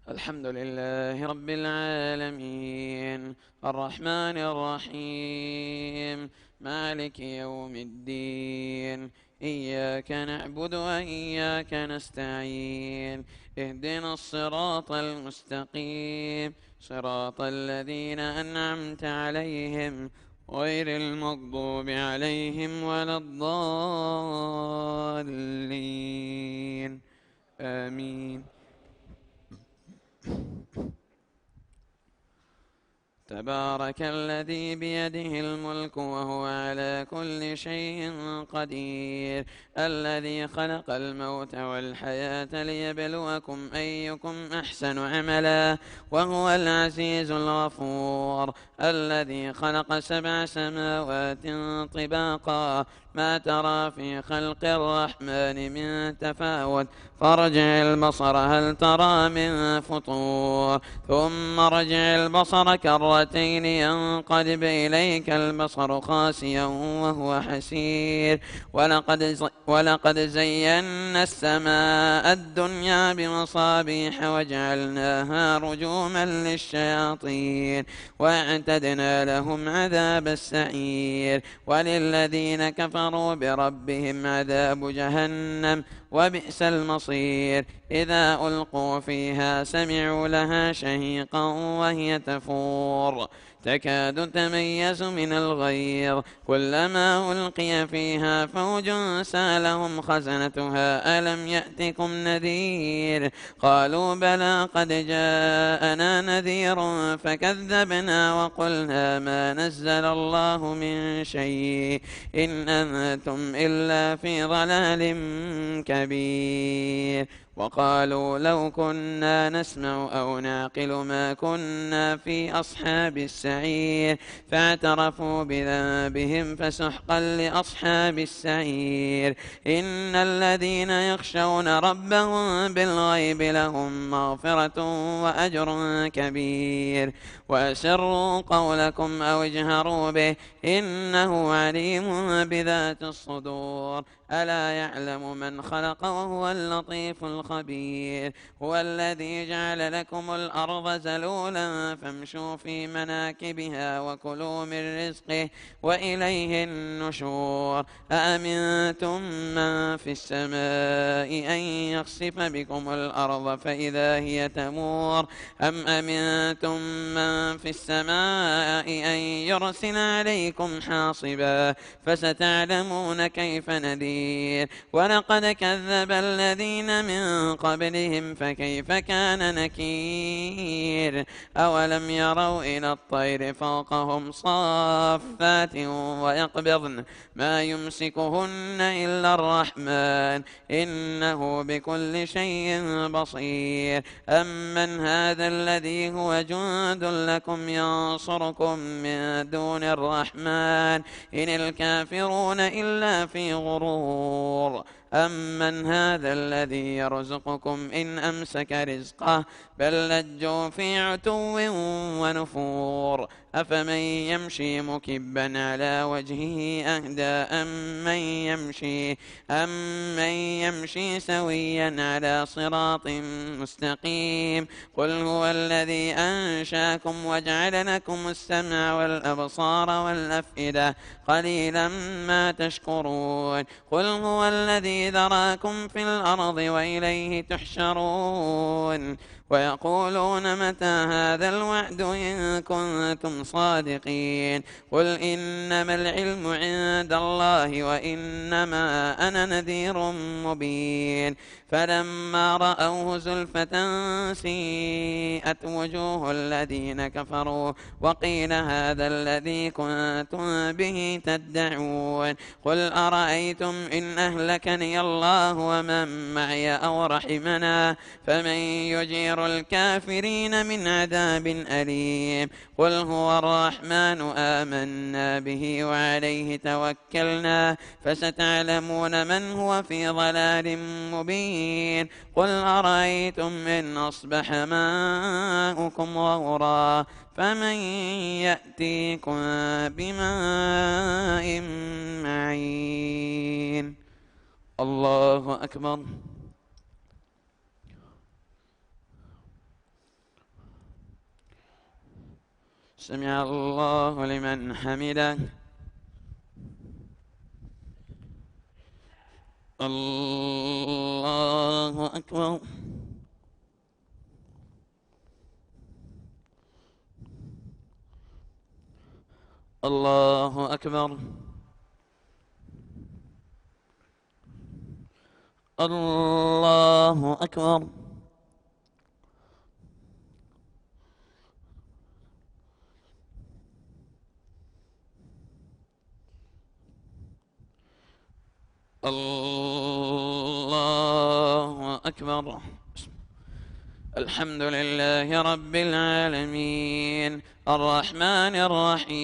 الحمد لله رب العالمين الرحمن الرحيم مالك يوم الدين إياك نعبد وإياك نستعين اهدنا الصراط المستقيم صراط الذين أنعمت عليهم غير المغضوب عليهم ولا الضالين آمين. تبارك الذي بيده الملك وهو على كل شيء قدير الذي خلق الموت والحياة ليبلوكم أيكم أحسن عملا وهو العزيز الغفور الذي خلق 7 سماوات طباقا ما ترى في خلق الرحمن من تفاوت فارجع البصر هل ترى من فطور ثم رجع البصر كرتين ينقلب إليك البصر خاسئا وهو حسير ولقد زينا السماء الدنيا بمصابيح وجعلناها رجوما للشياطين واعتدنا لهم عذاب السعير وللذين كفروا بربهم عذاب جهنم وبئس المصير إذا ألقوا فيها سمعوا لها شهيقا وهي تفور تكاد تميز من الغيظ كلما ألقي فيها فوج سألهم خزنتها ألم يأتكم نذير قالوا بلى قد جاءنا نذير فكذبنا وقلنا ما نزل الله من شيء إن أنتم إلا في ضلال كبير وقالوا لو كنا نسمع أو نعقل ما كنا في أصحاب السعير فاعترفوا بذنبهم فسحقا لأصحاب السعير إن الذين يخشون ربهم بالغيب لهم مغفرة وأجر كبير وأسروا قولكم أو اجهروا به إنه عليم بذات الصدور ألا يعلم من خلق وهو اللطيف الخبير هو الذي جعل لكم الأرض ذلولا فامشوا في مناكبها وكلوا من رزقه وإليه النشور أأمنتم من في السماء أن يخسف بكم الأرض فإذا هي تمور أم أمنتم من في السماء أن يرسل عليكم حاصبا فستعلمون كيف نذير ولقد كذب الذين من قبلهم فكيف كان نكير أولم يروا إلى الطير فوقهم صافات ويقبضن ما يمسكهن إلا الرحمن إنه بكل شيء بصير أمن هذا الذي هو جند لكم ينصركم من دون الرحمن إن الكافرون إلا في غرور أمن هذا الذي يرزقكم إن أمسك رزقه بل لجوا في عتو ونفور أفمن يمشي مكبا على وجهه أهدى أمن يمشي سويا على صراط مستقيم قل هو الذي أنشاكم وجعل لكم السمع والأبصار والأفئدة قليلا ما تشكرون قل هو الذي ذراكم في الأرض وإليه تحشرون ويقولون متى هذا الوعد إن كنتم صادقين قل إنما العلم عند الله وإنما أنا نذير مبين فلما رأوه زلفة سيئت وجوه الذين كفروا وقيل هذا الذي كنتم به تدعون قل أرأيتم إن أهلكني الله ومن معي أو رحمنا فمن يجير الكافرين من عذاب أليم قل هو الرحمن آمنا به وعليه توكلنا فستعلمون من هو في ضلال مبين قل أرأيتم إن أصبح ماؤكم غورا فمن يأتيكم بماء معين الله أكبر سمع الله لمن حمده. الله أكبر. الله أكبر. الله أكبر. الله أكبر. الحمد لله رب العالمين الرحمن الرحيم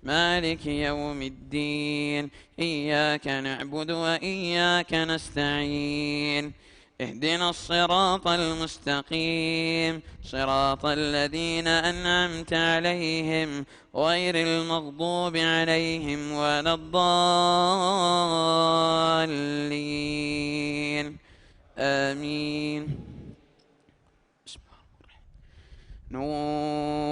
مالك يوم الدين إياك نعبد وإياك نستعين اهدنا الصراط المستقيم صراط الذين أنعمت عليهم غير المغضوب عليهم ولا الضالين آمين. نون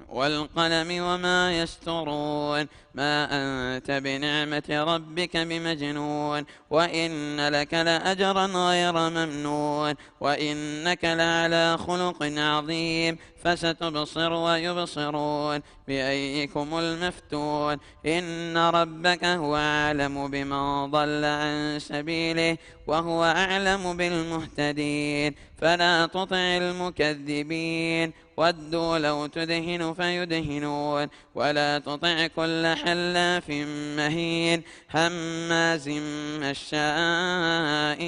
والقلم وما يسطرون ما أنت بنعمة ربك بمجنون وإن لك لأجرا غير ممنون وإنك لعلى خلق عظيم فستبصر ويبصرون بأيكم المفتون إن ربك هو أعلم بمن ضل عن سبيله وهو أعلم بالمهتدين فلا تطع المكذبين ودوا لو تدهن فيدهنون ولا تطع كل حلاف مهين هماز مشاء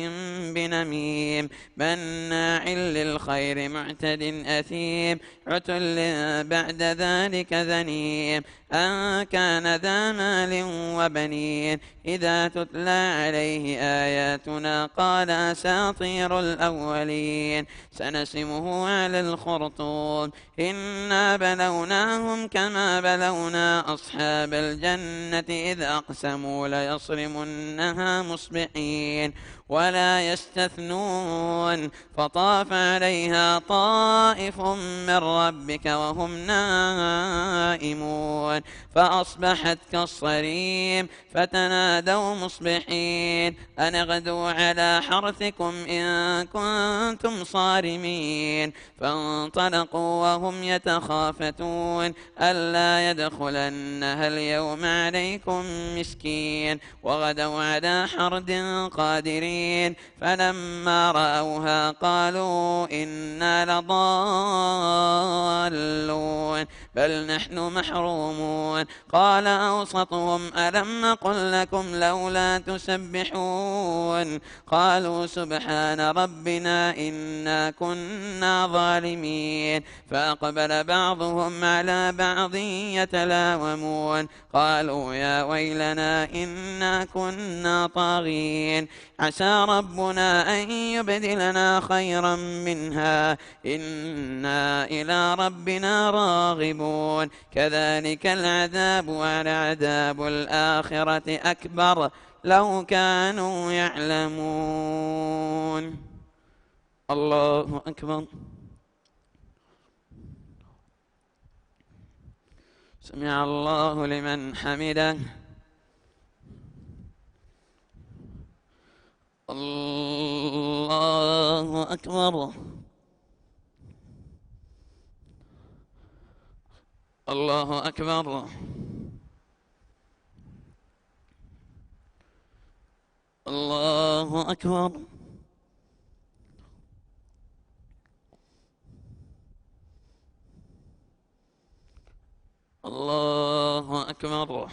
بنميم مناع للخير معتد أثيم عتل بعد ذلك ذنيم أن كان ذا مال وبنين إذا تتلى عليه آياتنا قال أساطير الأولين سنسمه على الخرطوم إنا بلوناهم كما بلونا أصحاب الجنة إذ أقسموا ليصرمنها مصبحين ولا يستثنون فطاف عليها طائف من ربك وهم نائمون فأصبحت كالصريم فتنادوا مصبحين أن اغدوا على حرثكم إن كنتم صارمين فانطلقوا وهم يتخافتون ألا يدخلنها اليوم عليكم مسكين وغدوا على حرد قادرين فلما رأوها قالوا إنا لضالون بل نحن محرومون قال أوسطهم ألم نقل لكم لولا تسبحون قالوا سبحان ربنا إنا كنا ظالمين فأقبل بعضهم على بعض يتلاومون قالوا يا ويلنا إنا كنا طاغين عسى ربنا أن يبدلنا خيرا منها إنا إلى ربنا راغبون كذلك العذاب ولعذاب الآخرة أكبر لو كانوا يعلمون. الله أكبر. سمع الله لمن حمده. الله أكبر. الله أكبر. الله أكبر. الله أكبر.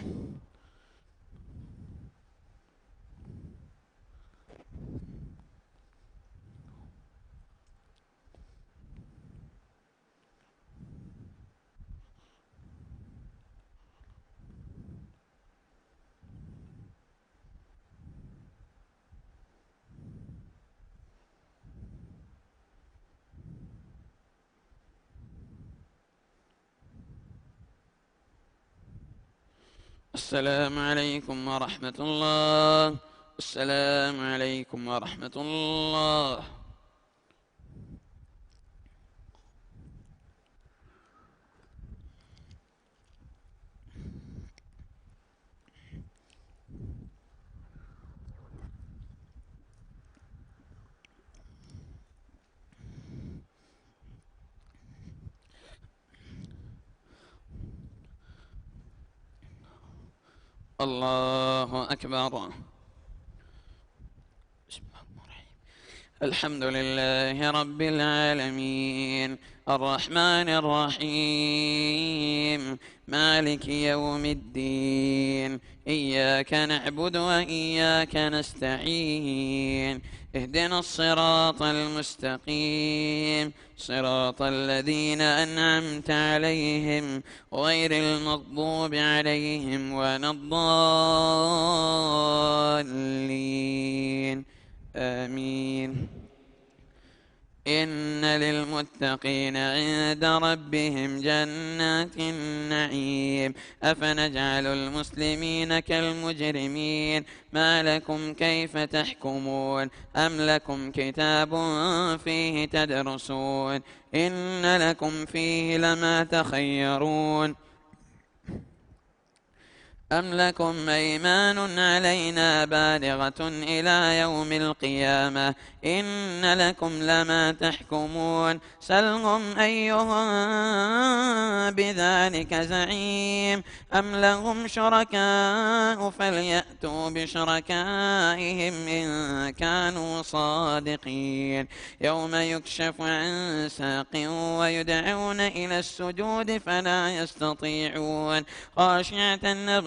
السلام عليكم ورحمة الله. السلام عليكم ورحمة الله. الله أكبر. بسم الله الرحمن الرحيم. الحمد لله رب العالمين الرحمن الرحيم مالك يوم الدين إياك نعبد وإياك نستعين اهدنا الصراط المستقيم صراط الذين أنعمت عليهم غير المغضوب عليهم ولا الضالين آمين. إن للمتقين عند ربهم جنات النعيم أفنجعل المسلمين كالمجرمين ما لكم كيف تحكمون أم لكم كتاب فيه تدرسون إن لكم فيه لما تخيرون أم لكم أيمان علينا بالغة إلى يوم القيامة إن لكم لما تحكمون سلهم أيهم بذلك زعيم أم لهم شركاء فليأتوا بشركائهم إن كانوا صادقين يوم يكشف عن ساق ويدعون إلى السجود فلا يستطيعون خاشعة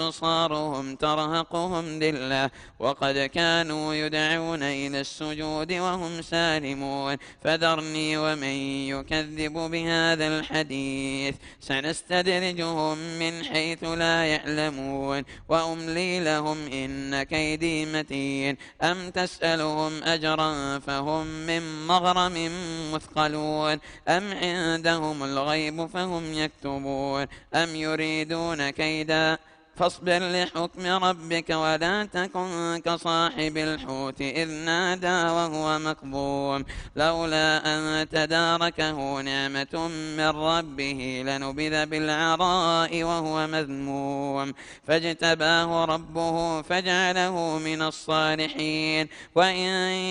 أبصارهم ترهقهم ذلة وقد كانوا يدعون إلى السجود وهم سالمون فذرني ومن يكذب بهذا الحديث سنستدرجهم من حيث لا يعلمون وأملي لهم إن كيدي متين أم تسألهم أجرا فهم من مغرم مثقلون أم عندهم الغيب فهم يكتبون أم يريدون كيدا فاصبر لحكم ربك ولا تكن كصاحب الحوت إذ نادى وهو مكظوم لولا أن تداركه نعمة من ربه لنبذ بالعراء وهو مذموم فاجتباه ربه فجعله من الصالحين وإن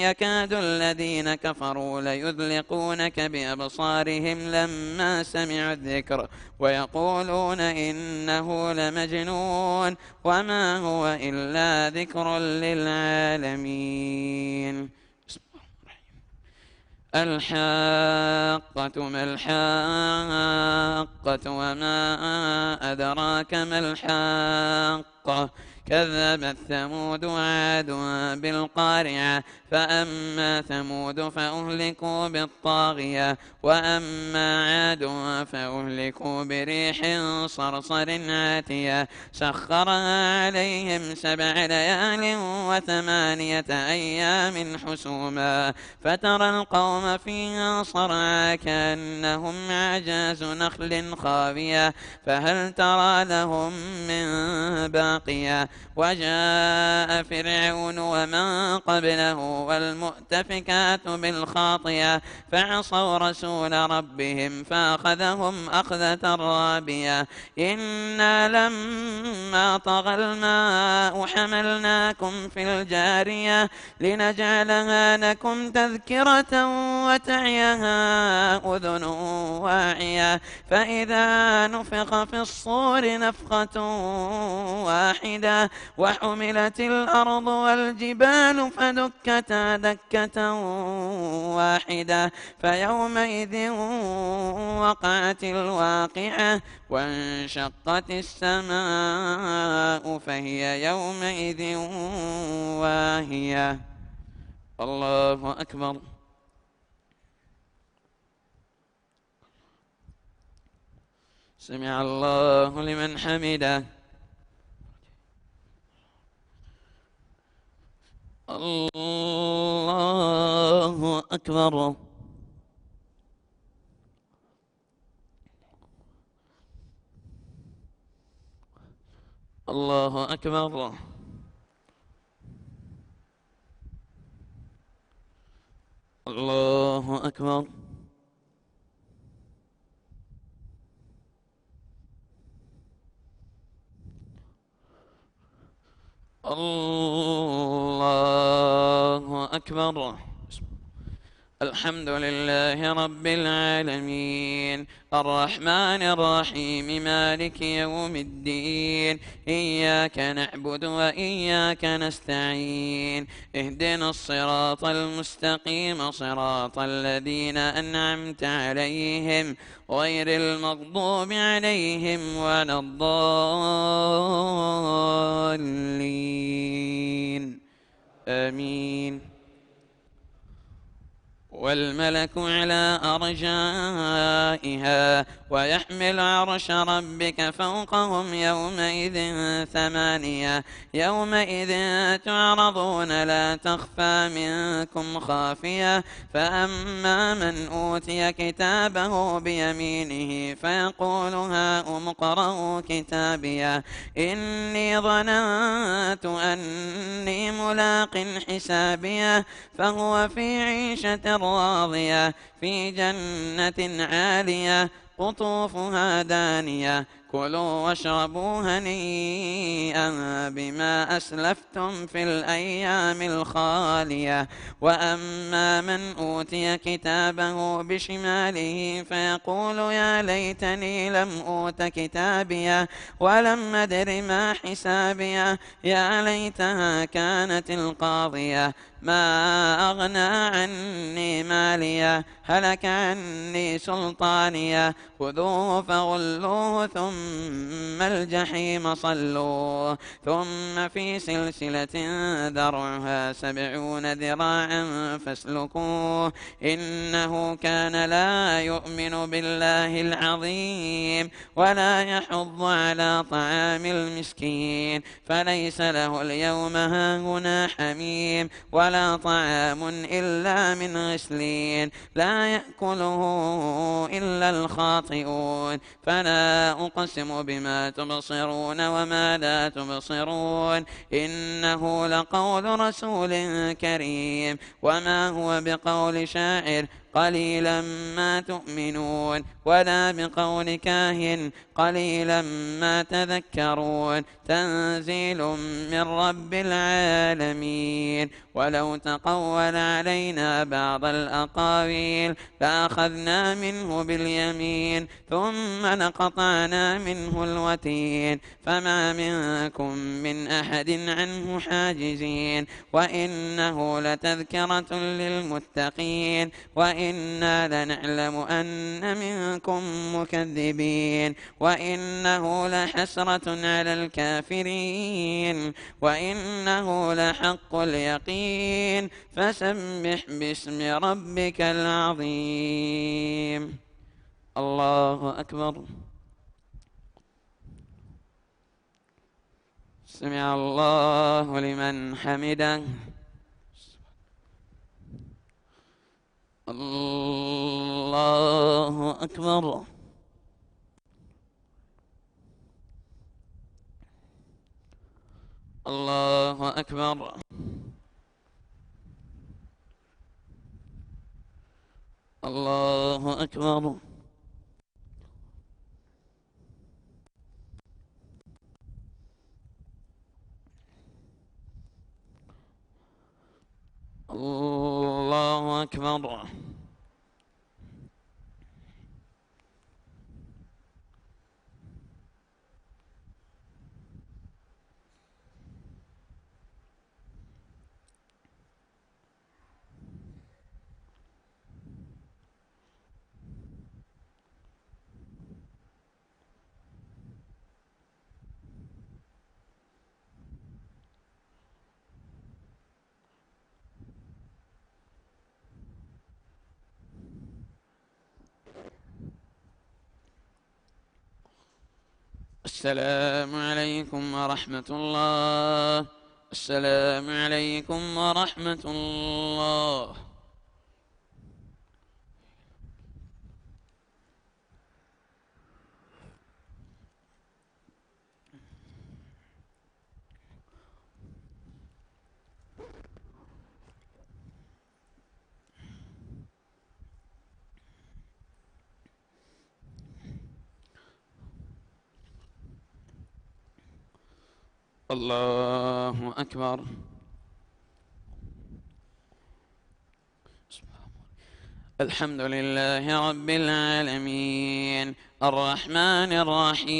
يكاد الذين كفروا ليذلقونك بأبصارهم لما سمعوا الذكر ويقولون إنه لمجنون وما هو إلا ذكر للعالمين. بسم الله الرحمن الرحيم. الحاقة ما الحاقة وما أدراك ما الحاقة كذبت ثمود وعاد بالقارعة فأما ثمود فأهلكوا بالطاغية وأما عاد فأهلكوا بريح صرصر عاتية سخرها عليهم 7 ليال و8 أيام حسوما فترى القوم فيها صرعى كأنهم أعجاز نخل خاوية فهل ترى لهم من باقية وجاء فرعون ومن قبله والمؤتفكات بالخاطية فعصوا رسول ربهم فأخذهم أخذة رابية إنا لما طغى الماء حملناكم في الجارية لنجعلها لكم تذكرة وتعيها أذن واعية فإذا نفخ في الصور نفخة واحدة وحملت الأرض والجبال فدكتا دكة واحدة فيومئذ وقعت الواقعة وانشقت السماء فهي يومئذ واهية. الله أكبر. سمع الله لمن حمده. الله أكبر. الله أكبر. الله أكبر. الله أكبر. الحمد لله رب العالمين الرحمن الرحيم مالك يوم الدين إياك نعبد وإياك نستعين اهدنا الصراط المستقيم صراط الذين أنعمت عليهم غير المغضوب عليهم ولا الضالين آمين. والملك على أرجائها ويحمل عرش ربك فوقهم يومئذ ثمانية يومئذ تعرضون لا تخفى منكم خافية فأما من أوتي كتابه بيمينه فيقول هاؤم اقرءوا كتابيه إني ظننت أني ملاق حسابيه فهو في عيشة راضية في جنة عالية قطوفها دانية كلوا واشربوا هنيئا بما أسلفتم في الأيام الخالية وأما من أوتي كتابه بشماله فيقول يا ليتني لم أوت كتابيه ولم أدر ما حسابيه يا ليتها كانت القاضية ما أغنى عني ماليه هلك عني سلطانيه خذوه فغلوه ثم الجحيم صلوه ثم في سلسلة ذرعها 70 ذراعا فاسلكوه إنه كان لا يؤمن بالله العظيم ولا يحض على طعام المسكين فليس له اليوم هاهنا حميم ولا طعام إلا من غسلين لا يأكله إلا الخاطئون فلا أقسم بما تبصرون وما لا تبصرون إنه لقول رسول كريم وما هو بقول شاعر قليلا ما تؤمنون ولا بقول كاهن قليلا ما تذكرون تنزيل من رب العالمين ولو تقول علينا بعض الأقاويل لأخذنا منه باليمين ثم لقطعنا منه الوتين فما منكم من أحد عنه حاجزين وإنه لتذكرة للمتقين وإنا لنعلم أن منكم مكذبين وإنه لحسرة على الكافرين وإنه لحق اليقين فسبح باسم ربك العظيم. الله أكبر. سمع الله لمن حمده. الله أكبر. الله أكبر. الله أكبر. الله أكبر. السلام عليكم ورحمة الله. السلام عليكم ورحمة الله. الله أكبر. الحمد لله رب العالمين الرحمن الرحيم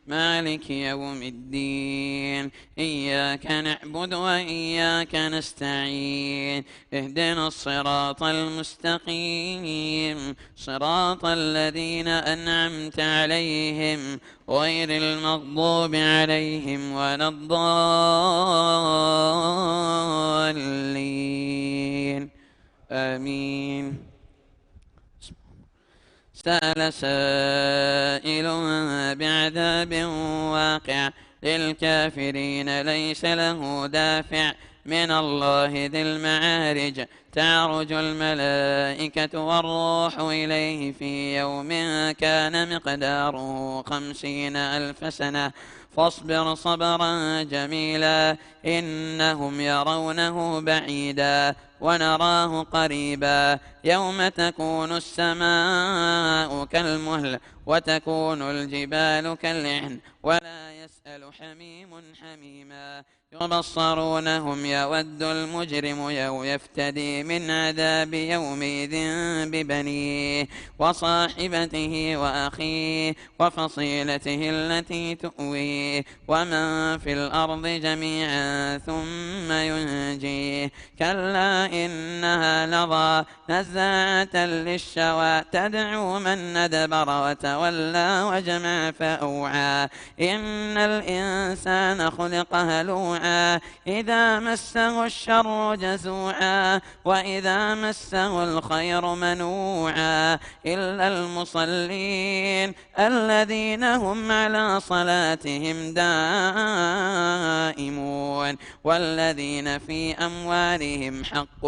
مالك يوم الدين إياك نعبد وإياك نستعين اهدنا الصراط المستقيم صراط الذين أنعمت عليهم غير المغضوب عليهم ولا الضالين آمين. سأل سائل بعذاب واقع للكافرين ليس له دافع من الله ذي المعارج تعرج الملائكة والروح إليه في يوم كان مقداره 50,000 سنة فاصبر صبرا جميلا إنهم يرونه بعيدا ونراه قريبا يوم تكون السماء كالمهل وتكون الجبال كالعهن ولا يسأل حميم حميما يبصرونهم يود المجرم يفتدي من عذاب يومئذ ببنيه وصاحبته وأخيه وفصيلته التي تؤويه ومن في الأرض جميعا ثم ينجيه كلا إنها لظى نزاعة للشوى تدعو من ندبر وتولى وجمع فأوعى إن الإنسان خلق هلوعا إذا مسه الشر جزوعا وإذا مسه الخير منوعا إلا المصلين الذين هم على صلاتهم دائمون والذين في أموالهم حق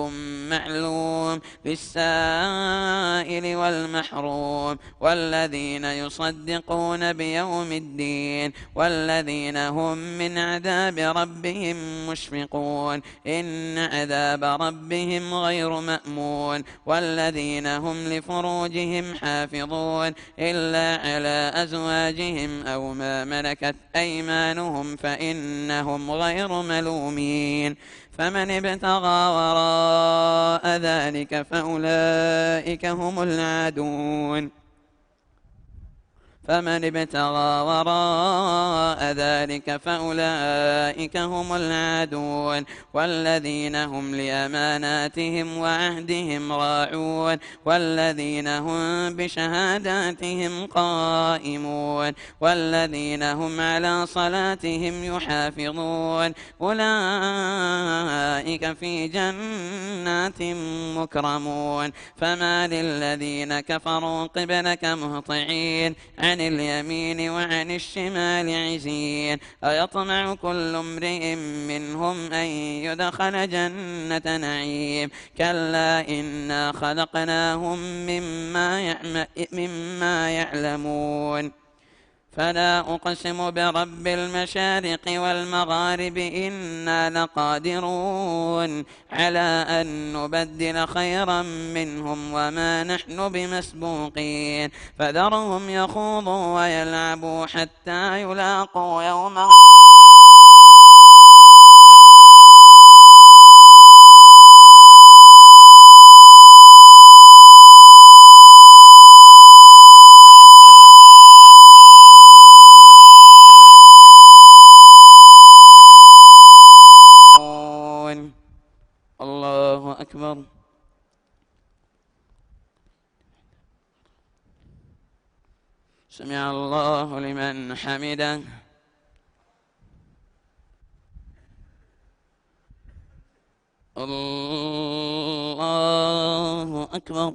معلوم للسائل والمحروم والذين يصدقون بيوم الدين والذين هم من عذاب ربهم مشفقون إن عذاب ربهم غير مأمون والذين هم لفروجهم حافظون إلا على أزواجهم أو ما ملكت أيمانهم فإنهم غير ملومين فمن ابتغى وراء ذلك فأولئك هم العادون فمن ابتغى وراء ذلك فأولئك هم العادون والذين هم لأماناتهم وعهدهم راعون والذين هم بشهاداتهم قائمون والذين هم على صلاتهم يحافظون أولئك في جنات مكرمون فما للذين كفروا قبلك مهطعين عن اليمين وعن الشمال عزين أيطمع كل امرئ منهم أن يدخل جنة نعيم كلا إنا خلقناهم مما يعلمون فلا أقسم برب المشارق والمغارب إنا لقادرون على أن نبدل خيرا منهم وما نحن بمسبوقين فذرهم يخوضوا ويلعبوا حتى يلاقوا يومهم الله أكبر سمع الله لمن حمده الله أكبر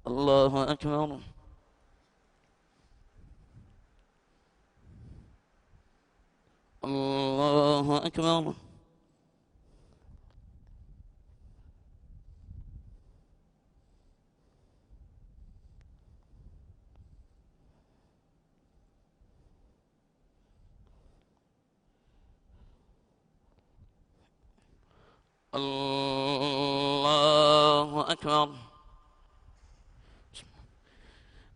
الله أكبر الله أكبر الله أكبر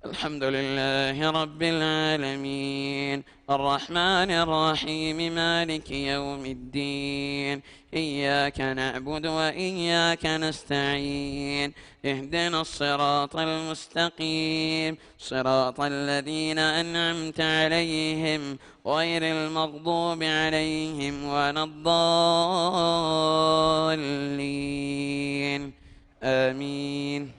الحمد لله رب العالمين الرحمن الرحيم مالك يوم الدين إياك نعبد وإياك نستعين اهدنا الصراط المستقيم صراط الذين أنعمت عليهم غير المغضوب عليهم ولا الضالين آمين.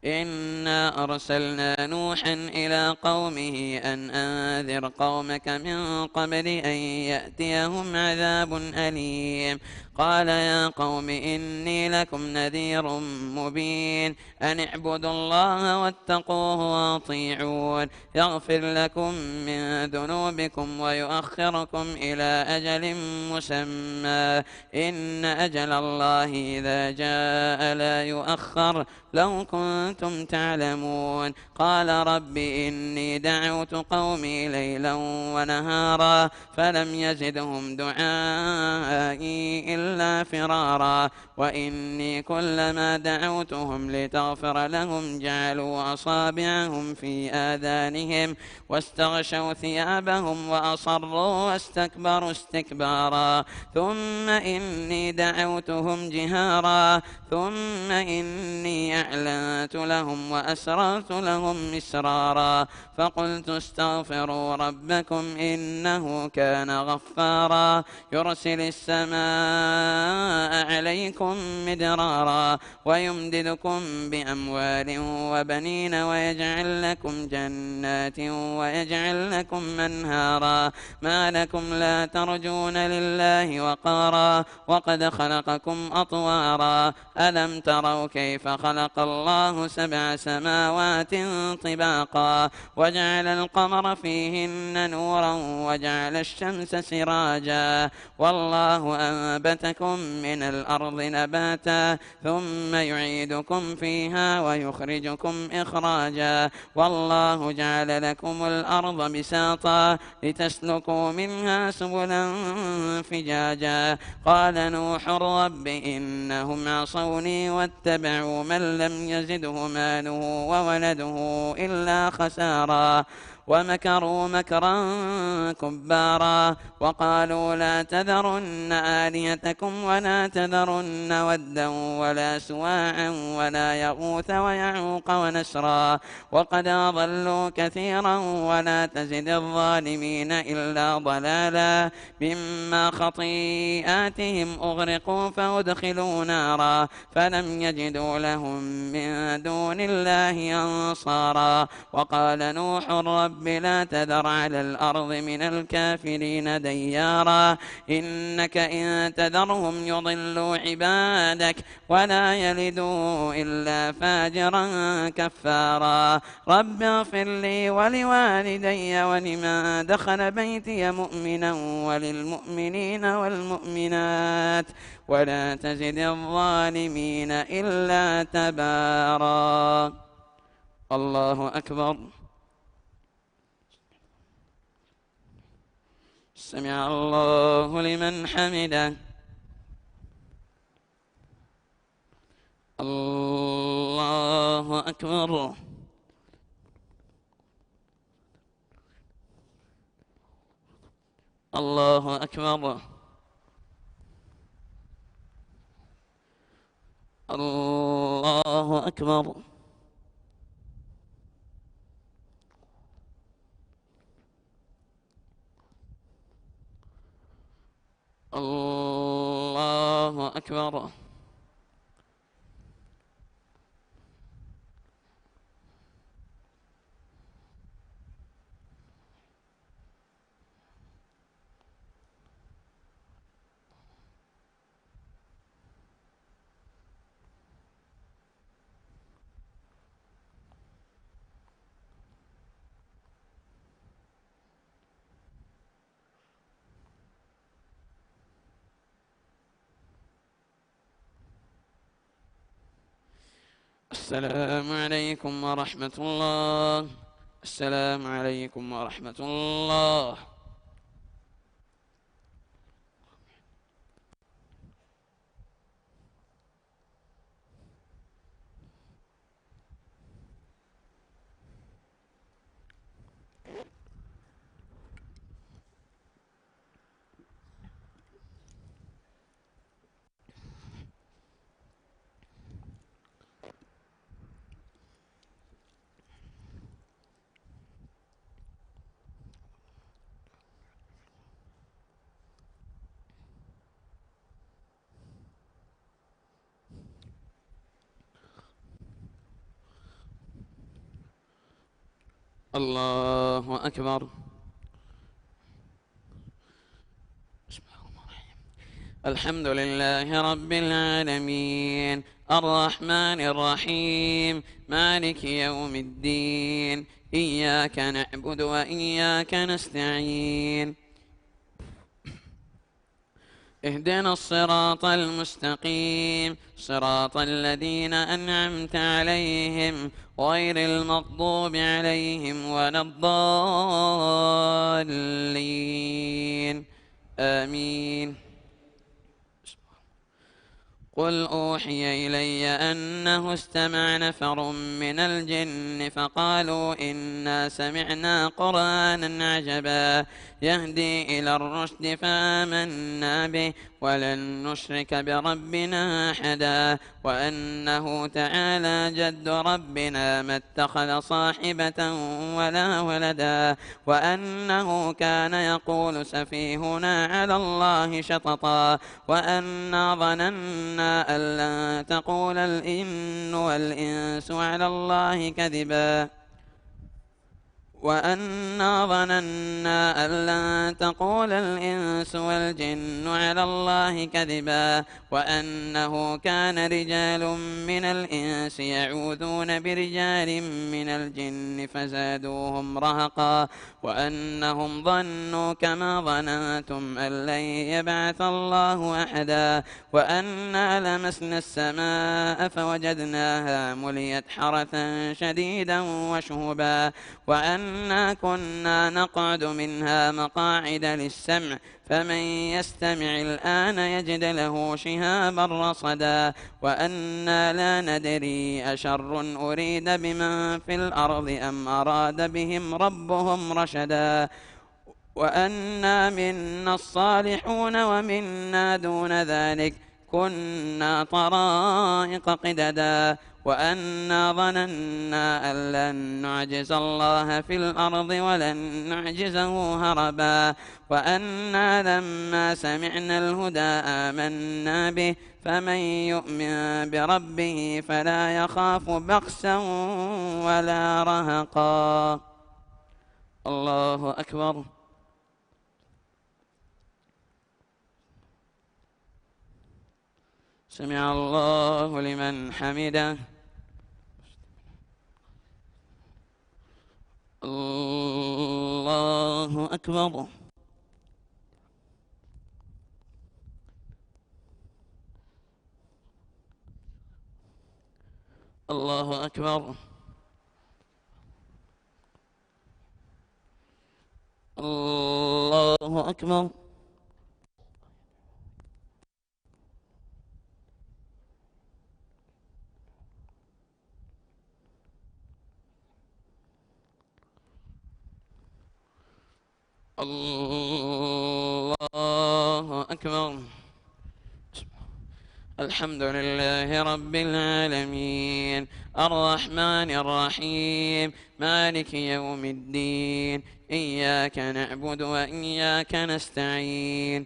إنا أرسلنا نوحا إلى قومه أن أنذر قومك من قبل أن يأتيهم عذاب أليم. قال يا قوم إني لكم نذير مبين أن اعبدوا الله واتقوه وأطيعون يغفر لكم من ذنوبكم ويؤخركم إلى أجل مسمى إن أجل الله إذا جاء لا يؤخر لو كنتم تعلمون. قال رب إني دعوت قومي ليلا ونهارا فلم يزدهم دعائي إلا فرارا وإني كلما دعوتهم لتغفر لهم جعلوا أصابعهم في آذانهم واستغشوا ثيابهم وأصروا واستكبروا استكبارا ثم إني دعوتهم جهارا ثم إني أعلنت لهم وأسررت لهم إسرارا فقلت استغفروا ربكم إنه كان غفارا يرسل السماء عليكم مدرارا ويمددكم بأموال وبنين ويجعل لكم جنات ويجعل لكم أنهارا ما لكم لا ترجون لله وقارا وقد خلقكم أطوارا ألم تروا كيف خلق الله 7 سماوات طباقا وجعل القمر فيهن نورا وجعل الشمس سراجا والله أنبتكم من الأرض نباتا ثم يعيدكم فيها ويخرجكم إخراجا والله جعل لكم الأرض بساطا لتسلكوا منها سبلا فجاجا. قال نوح رب إنهم عصوني واتبعوا من لم يزده ماله وولده إلا خسارا ومكروا مكرا كبارا وقالوا لا تذرن آلهتكم ولا تذرن ودا ولا سواعا ولا يغوث ويعوق ونسرا وقد أضلوا كثيرا ولا تزد الظالمين إلا ضلالا مما خطيئاتهم أغرقوا فأدخلوا نارا فلم يجدوا لهم من دون الله أنصارا. وقال نوح رب لا تذر على الأرض من الكافرين ديارا إنك إن تذرهم يضلوا عبادك ولا يلدوا إلا فاجرا كفارا. رب اغفر لي ولوالدي ولمن دخل بيتي مؤمنا وللمؤمنين والمؤمنات ولا تزد الظالمين إلا تبارا. الله أكبر. سمع الله لمن حمده. الله أكبر. الله أكبر. الله أكبر. الله أكبر. السلام عليكم ورحمة الله. السلام عليكم ورحمة الله. الله أكبر. الحمد لله رب العالمين الرحمن الرحيم مالك يوم الدين إياك نعبد وإياك نستعين اهدنا الصراط المستقيم صراط الذين أنعمت عليهم غير المغضوب عليهم ولا الضالين آمين. قل أوحي إلي أنه استمع نفر من الجن فقالوا إنا سمعنا قرآنا عجبا يهدي إلى الرشد فآمنا به ولن نشرك بربنا أحدا وأنه تعالى جد ربنا ما اتخذ صاحبة ولا ولدا وأنه كان يقول سفيهنا على الله شططا وأنا ظننا أن لن تقول الإن والإنس على الله كذبا وأنا ظننا أن لن تقول الإنس والجن على الله كذبا وأنه كان رجال من الإنس يعوذون برجال من الجن فزادوهم رهقا وأنهم ظنوا كما ظننتم أن لن يبعث الله أحدا وأنا لمسنا السماء فوجدناها مليت حرثا شديدا وشهبا وأنا كنا نقعد منها مقاعد للسمع فمن يستمع الآن يجد له شهابا رصدا وأنا لا ندري أشر أريد بمن في الأرض أم أراد بهم ربهم رشدا وأنا منا الصالحون ومنا دون ذلك كنا طرائق قددا وأنا ظننا أن لن نعجز الله في الأرض ولن نعجزه هربا وأنا لما سمعنا الهدى آمنا به فمن يؤمن بربه فلا يخاف بخسا ولا رهقا. الله أكبر. سمع الله لمن حمده. الله أكبر. الله أكبر. الله أكبر. الله أكبر. الحمد لله رب العالمين الرحمن الرحيم مالك يوم الدين إياك نعبد وإياك نستعين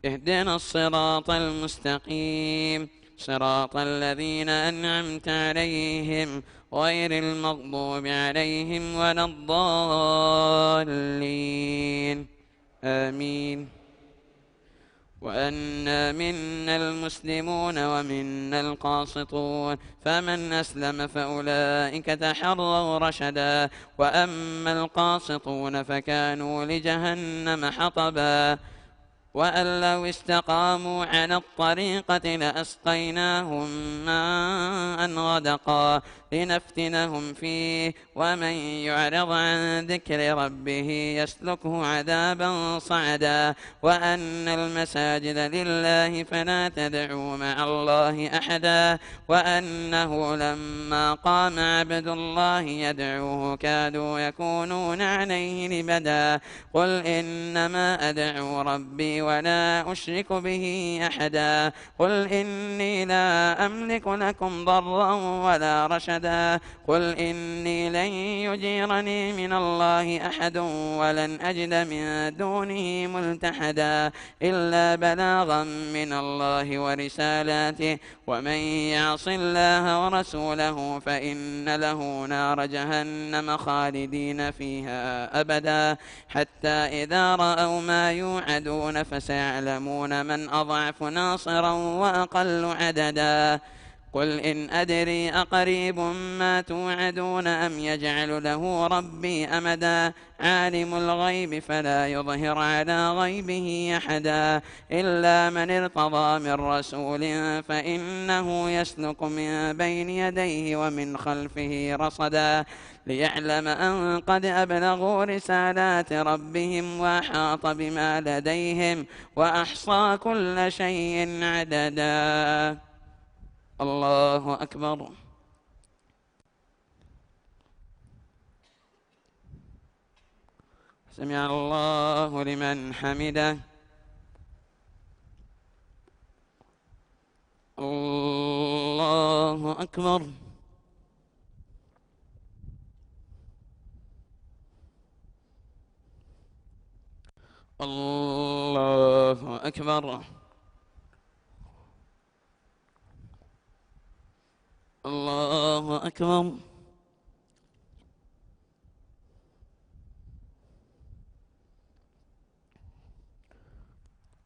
اهدنا الصراط المستقيم صراط الذين أنعمت عليهم غير المغضوب عليهم ولا الضالين آمين. وأنا منا المسلمون ومنا القاسطون فمن أسلم فأولئك تحروا رشدا وأما القاسطون فكانوا لجهنم حطبا وأن لو استقاموا على الطريقة لأسقيناهم ماء غدقا لنفتنهم فيه ومن يعرض عن ذكر ربه يسلكه عذابا صعدا وأن المساجد لله فلا تدعوا مع الله أحدا وأنه لما قام عبد الله يدعوه كادوا يكونون عليه لبدا قل إنما أدعو ربي الله ولا أشرك به أحدا. قل إني لا أملك لكم ضرا ولا رشدا. قل إني لن يجيرني من الله أحد ولن أجد من دونه ملتحدا إلا بلاغا من الله ورسالاته ومن يعص الله ورسوله فإن له نار جهنم خالدين فيها أبدا حتى إذا رأوا ما يوعدون فسيعلمون من أضعف ناصرا وأقل عددا. قل إن أدري أقريب ما توعدون أم يجعل له ربي أمدا. عالم الغيب فلا يظهر على غيبه أحدا إلا من ارتضى من رسول فإنه يسلك من بين يديه ومن خلفه رصدا ليعلم أن قد أبلغوا رسالات ربهم وأحاط بما لديهم وأحصى كل شيء عددا. الله أكبر. سمع الله لمن حمده. الله أكبر. الله أكبر. الله أكبر.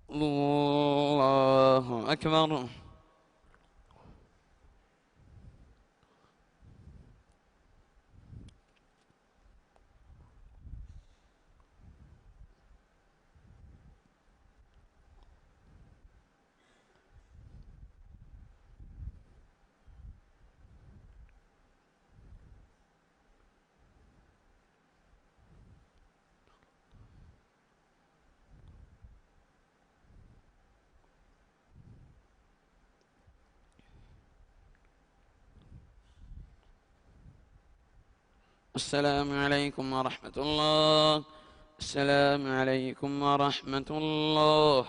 الله أكبر. السلام عليكم ورحمة الله. السلام عليكم ورحمة الله.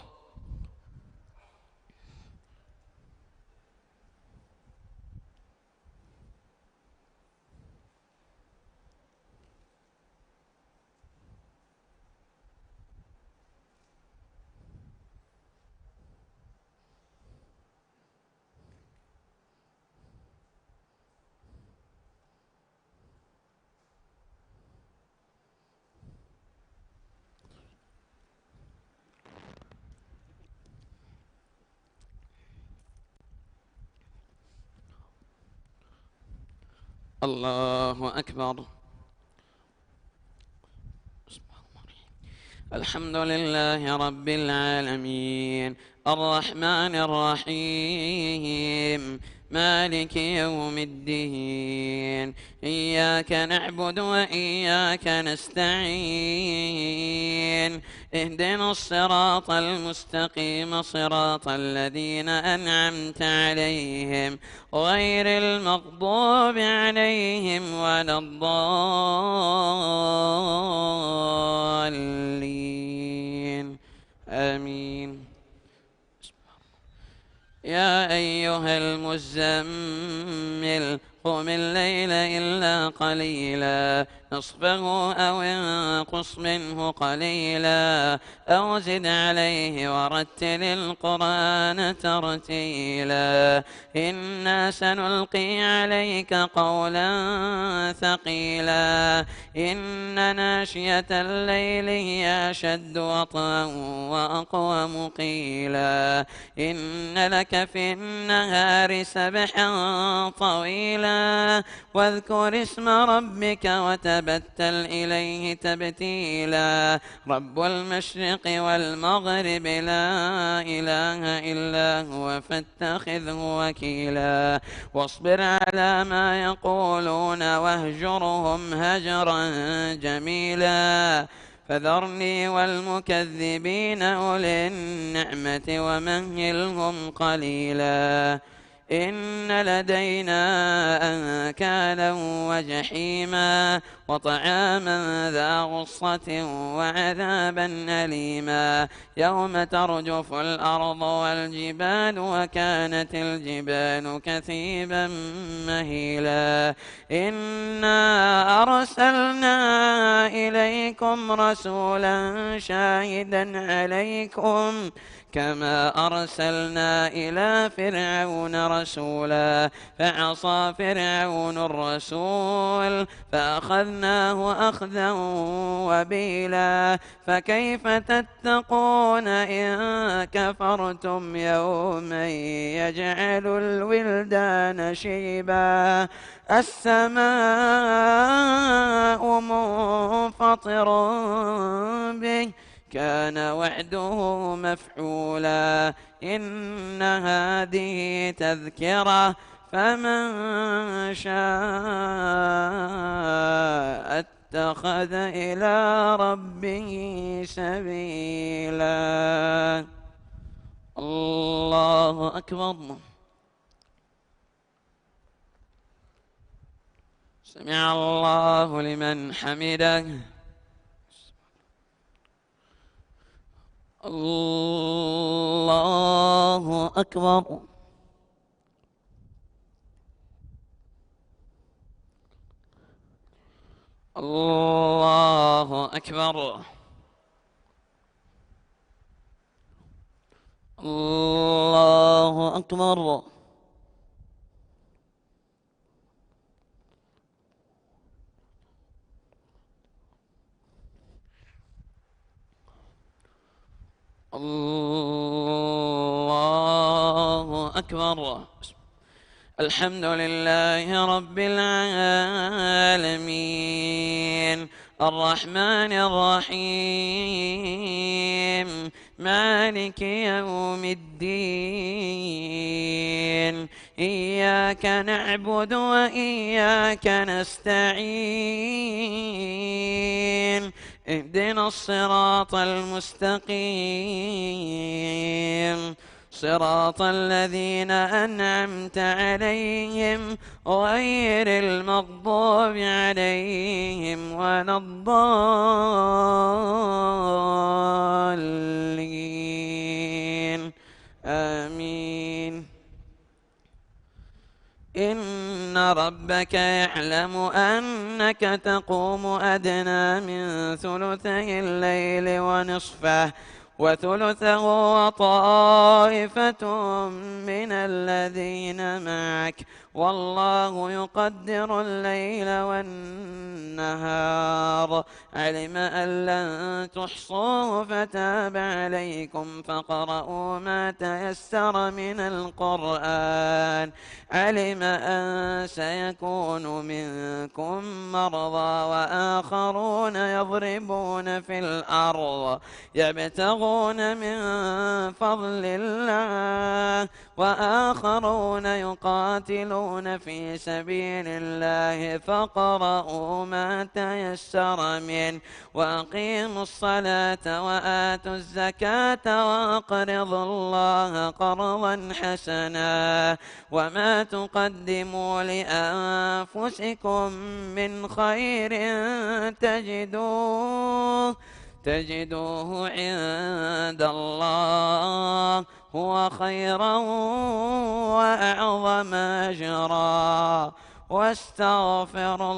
الله أكبر. الحمد لله رب العالمين الرحمن الرحيم مالك يوم الدين إياك نعبد وإياك نستعين اهدنا الصراط المستقيم صراط الذين أنعمت عليهم غير المغضوب عليهم ولا الضالين آمين. يا أيها المزمل قم الليل إلا قليلا نصفه أو انقص منه قليلا أو زد عليه ورتل القرآن ترتيلا إنا سنلقي عليك قولا ثقيلا إن ناشية الليل هي أشد وطئا وأقوم قيلا إن لك في النهار سبحا طويلا واذكر اسم ربك وتبتل إليه تبتيلا رب المشرق والمغرب لا إله إلا هو فاتخذه وكيلا واصبر على ما يقولون واهجرهم هجرا جميلا فذرني والمكذبين أولي النعمة ومهلهم قليلا إن لدينا أنكالا وجحيما وطعاما ذا غصة وعذابا أليما يوم ترجف الأرض والجبال وكانت الجبال كثيبا مهيلا إنا أرسلنا إليكم رسولا شاهدا عليكم كما أرسلنا إلى فرعون رسولا فعصى فرعون الرسول فأخذناه أخذا وبيلا فكيف تتقون إن كفرتم يوما يجعل الولدان شيبا السماء منفطر به كان وعده مفعولا إن هذه تذكرة فمن شاء اتخذ إلى ربه سبيلا. الله أكبر. سمع الله لمن حمده. الله أكبر. الله أكبر. الله أكبر. الله أكبر. الحمد لله رب العالمين الرحمن الرحيم مالك يوم الدين إياك نعبد وإياك نستعين اهدنا الصراط المستقيم صراط الذين أنعمت عليهم غير المغضوب عليهم ولا الضالين آمين. إن ربك يعلم أنك تقوم أدنى من ثلثي الليل ونصفه وثلثه وطائفة من الذين معك والله يقدر الليل والنهار علم أن لن تحصوه فتاب عليكم فاقرؤوا ما تيسر من القرآن علم أن سيكون منكم مرضى وآخرون يضربون في الأرض يبتغون من فضل الله وآخرون يقاتلون في سبيل الله فاقرؤوا ما تيسر منه وأقيموا الصلاة وآتوا الزكاة وأقرضوا الله قرضا حسنا وما تقدموا لأنفسكم من خير تجدوه عند الله هو خيرا وأعظم أجرا واستغفر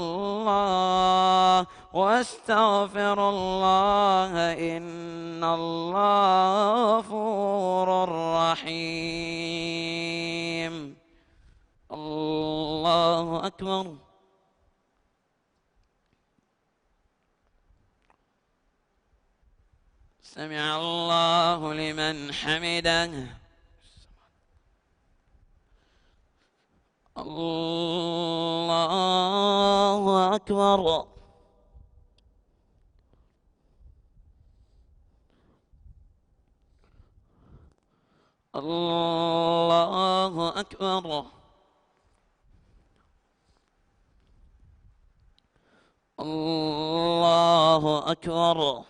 الله إن الله غفور رحيم. الله أكبر. سمع الله لمن حمده. الله أكبر. الله أكبر. الله أكبر.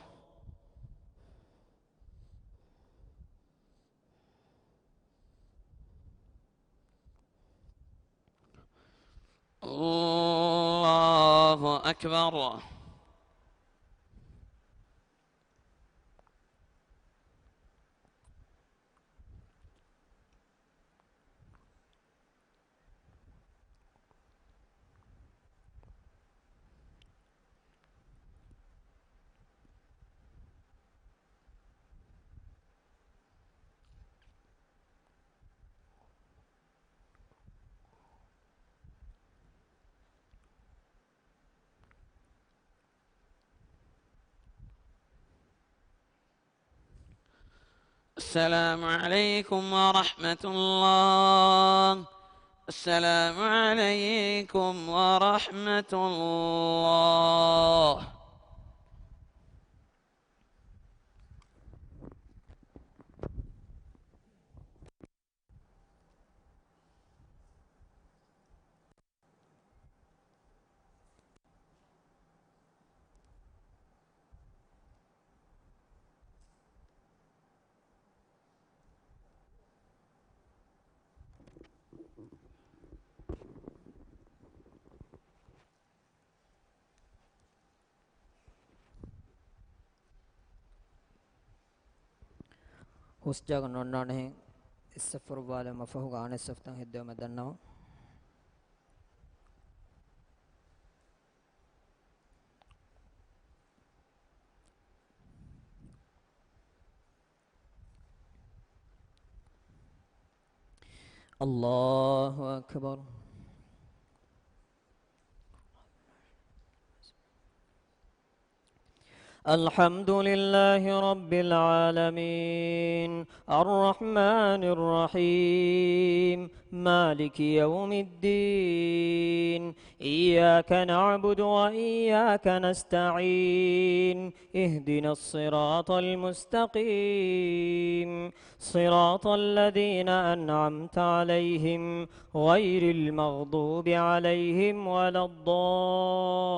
الله أكبر. السلام عليكم ورحمة الله. السلام عليكم ورحمة الله. හුස්ජාග නොන්නානෙහි ඉස්සෆරු බාල මෆහු ගාන ඉස්සෆතන් හිද්දව මදන්නවා അല്ലാഹു അക്ബർ. الحمد لله رب العالمين الرحمن الرحيم مالك يوم الدين إياك نعبد وإياك نستعين اهدنا الصراط المستقيم صراط الذين أنعمت عليهم غير المغضوب عليهم ولا الضالين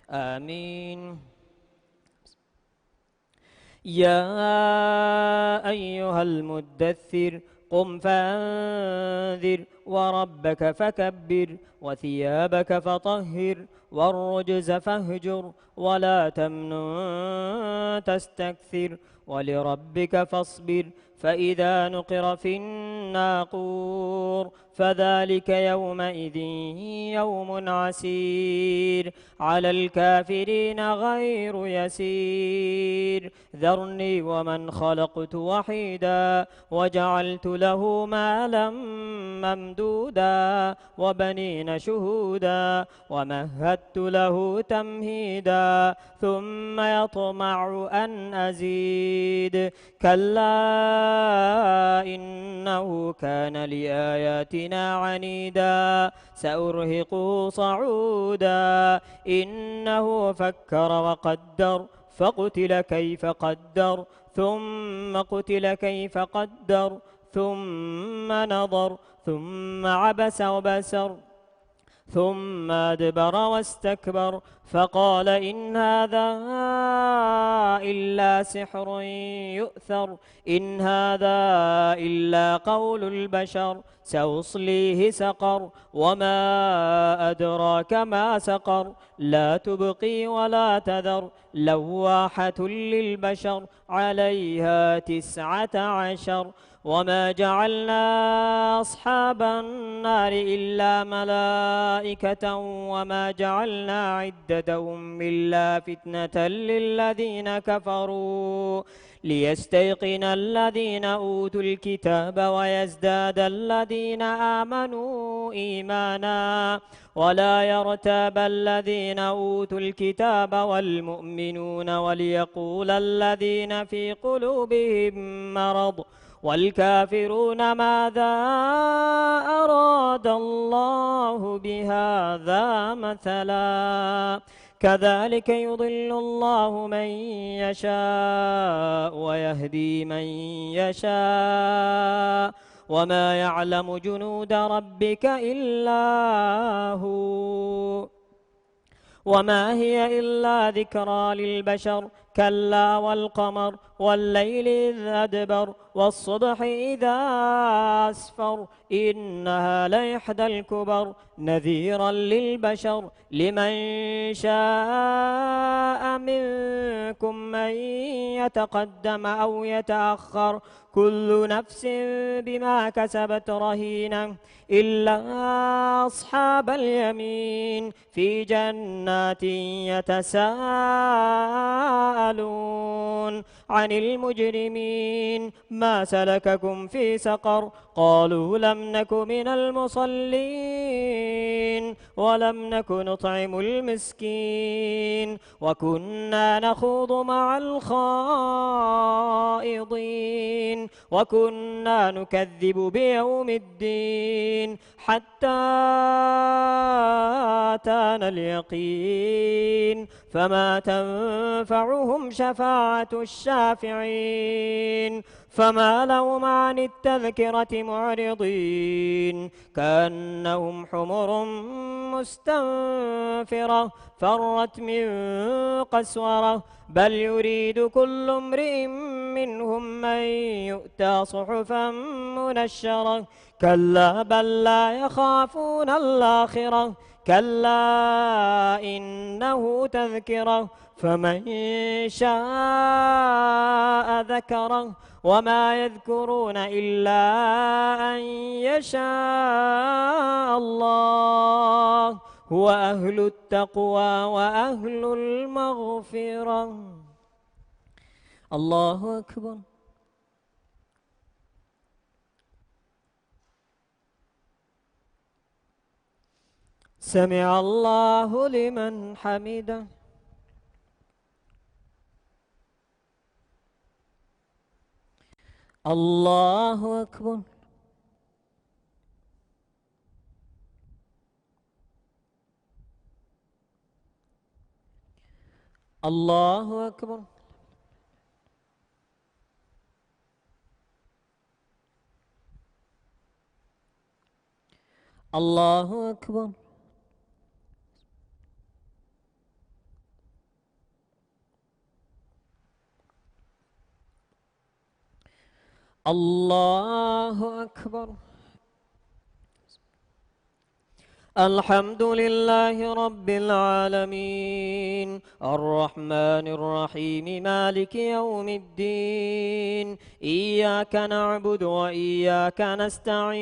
آمين. يا أيها المدثر قم فأنذر وربك فكبر وثيابك فطهر والرجز فاهجر ولا تمنن تستكثر ولربك فاصبر فإذا نقر في الناقور فذلك يومئذ يوم عسير على الكافرين غير يسير ذرني ومن خلقت وحيدا وجعلت له مالا ممدودا وبنين شهودا ومهدت له تمهيدا ثم يطمع أن أزيد كلا إنه كان لآياتنا عنيدا سأرهقه صعودا إنه فكر وقدر فقتل كيف قدر ثم قتل كيف قدر ثم نظر ثم عبس وبسر ثم أدبر واستكبر فقال إن هذا إلا سحر يؤثر إن هذا إلا قول البشر سأصليه سقر وما أدراك ما سقر لا تبقي ولا تذر لواحة للبشر عليها 19 وما جعلنا أصحاب النار إلا ملائكة وما جعلنا عدتهم إلا فتنة للذين كفروا ليستيقن الذين أوتوا الكتاب ويزداد الذين آمنوا إيمانا ولا يرتاب الذين أوتوا الكتاب والمؤمنون وليقول الذين في قلوبهم مرض والكافرون ماذا أراد الله بهذا مثلا كذلك يضل الله من يشاء ويهدي من يشاء وما يعلم جنود ربك إلا هو وما هي إلا ذكرى للبشر كلا والقمر والليل إذ أدبر والصبح إذا أسفر إنها لإحدى الكبر نذيرا للبشر لمن شاء منكم أن يتقدم أو يتأخر كل نفس بما كسبت رهينة إلا أصحاب اليمين في جنات يتساءلون عن المجرمين ما سلككم في سقر قالوا لم نك من المصلين ولم نك نطعم المسكين وكنا نخوض مع الخائضين وكنا نكذب بيوم الدين حتى أتانا اليقين فما تنفعهم شفاعة الشافعين فما لهم عن التذكرة معرضين كأنهم حمر مستنفرة فرت من قسورة بل يريد كل امرئ منهم أن يؤتى صحفا منشرة كلا بل لا يخافون الآخرة كلا إنه تذكرة فمن شاء ذكره وما يذكرون إلا أن يشاء الله هو أهل التقوى وأهل المغفرة. الله أكبر. سمع الله لمن حمده. الله أكبر. الله أكبر. الله أكبر. الله أكبر. الحمد لله رب العالمين الرحمن الرحيم مالك يوم الدين إياك نعبد وإياك نستعين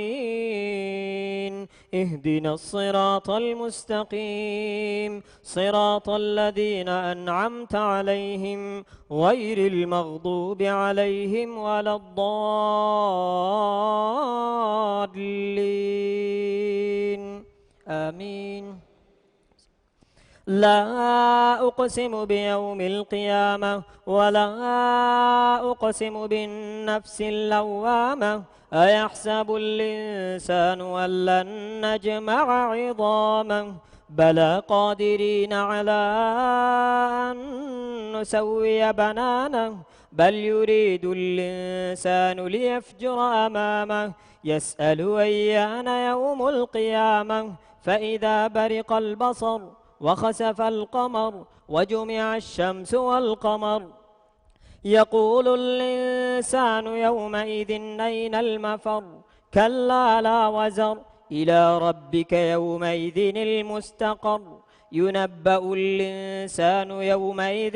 اهدنا الصراط المستقيم صراط الذين أنعمت عليهم غير المغضوب عليهم ولا الضالين آمين. لا أقسم بيوم القيامة ولا أقسم بالنفس اللوامة أيحسب الإنسان أن لن نجمع عظامه بلى قادرين على أن نسوي بنانه بل يريد الإنسان ليفجر أمامه يسأل أيان يوم القيامة فإذا برق البصر وخسف القمر وجمع الشمس والقمر يقول الإنسان يومئذ أين المفر كلا لا وزر إلى ربك يومئذ المستقر ينبأ الإنسان يومئذ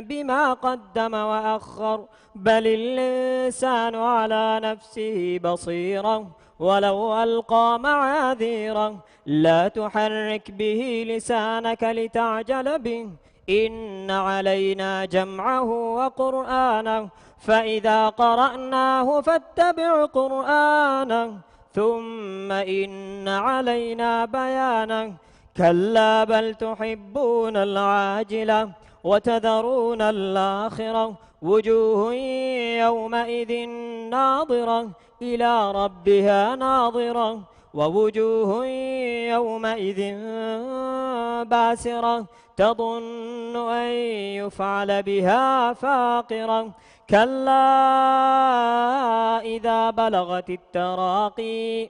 بما قدم وأخر بل الإنسان على نفسه بصيرة ولو ألقى معاذيره لا تحرك به لسانك لتعجل به إن علينا جمعه وقرآنه فإذا قرأناه فاتبع قرآنه ثم إن علينا بيانه كلا بل تحبون العاجلة وتذرون الآخرة وجوه يومئذ ناظرة إلى ربها ناظرة ووجوه يومئذ باسرة تظن أن يفعل بها فاقرة كلا إذا بلغت التراقي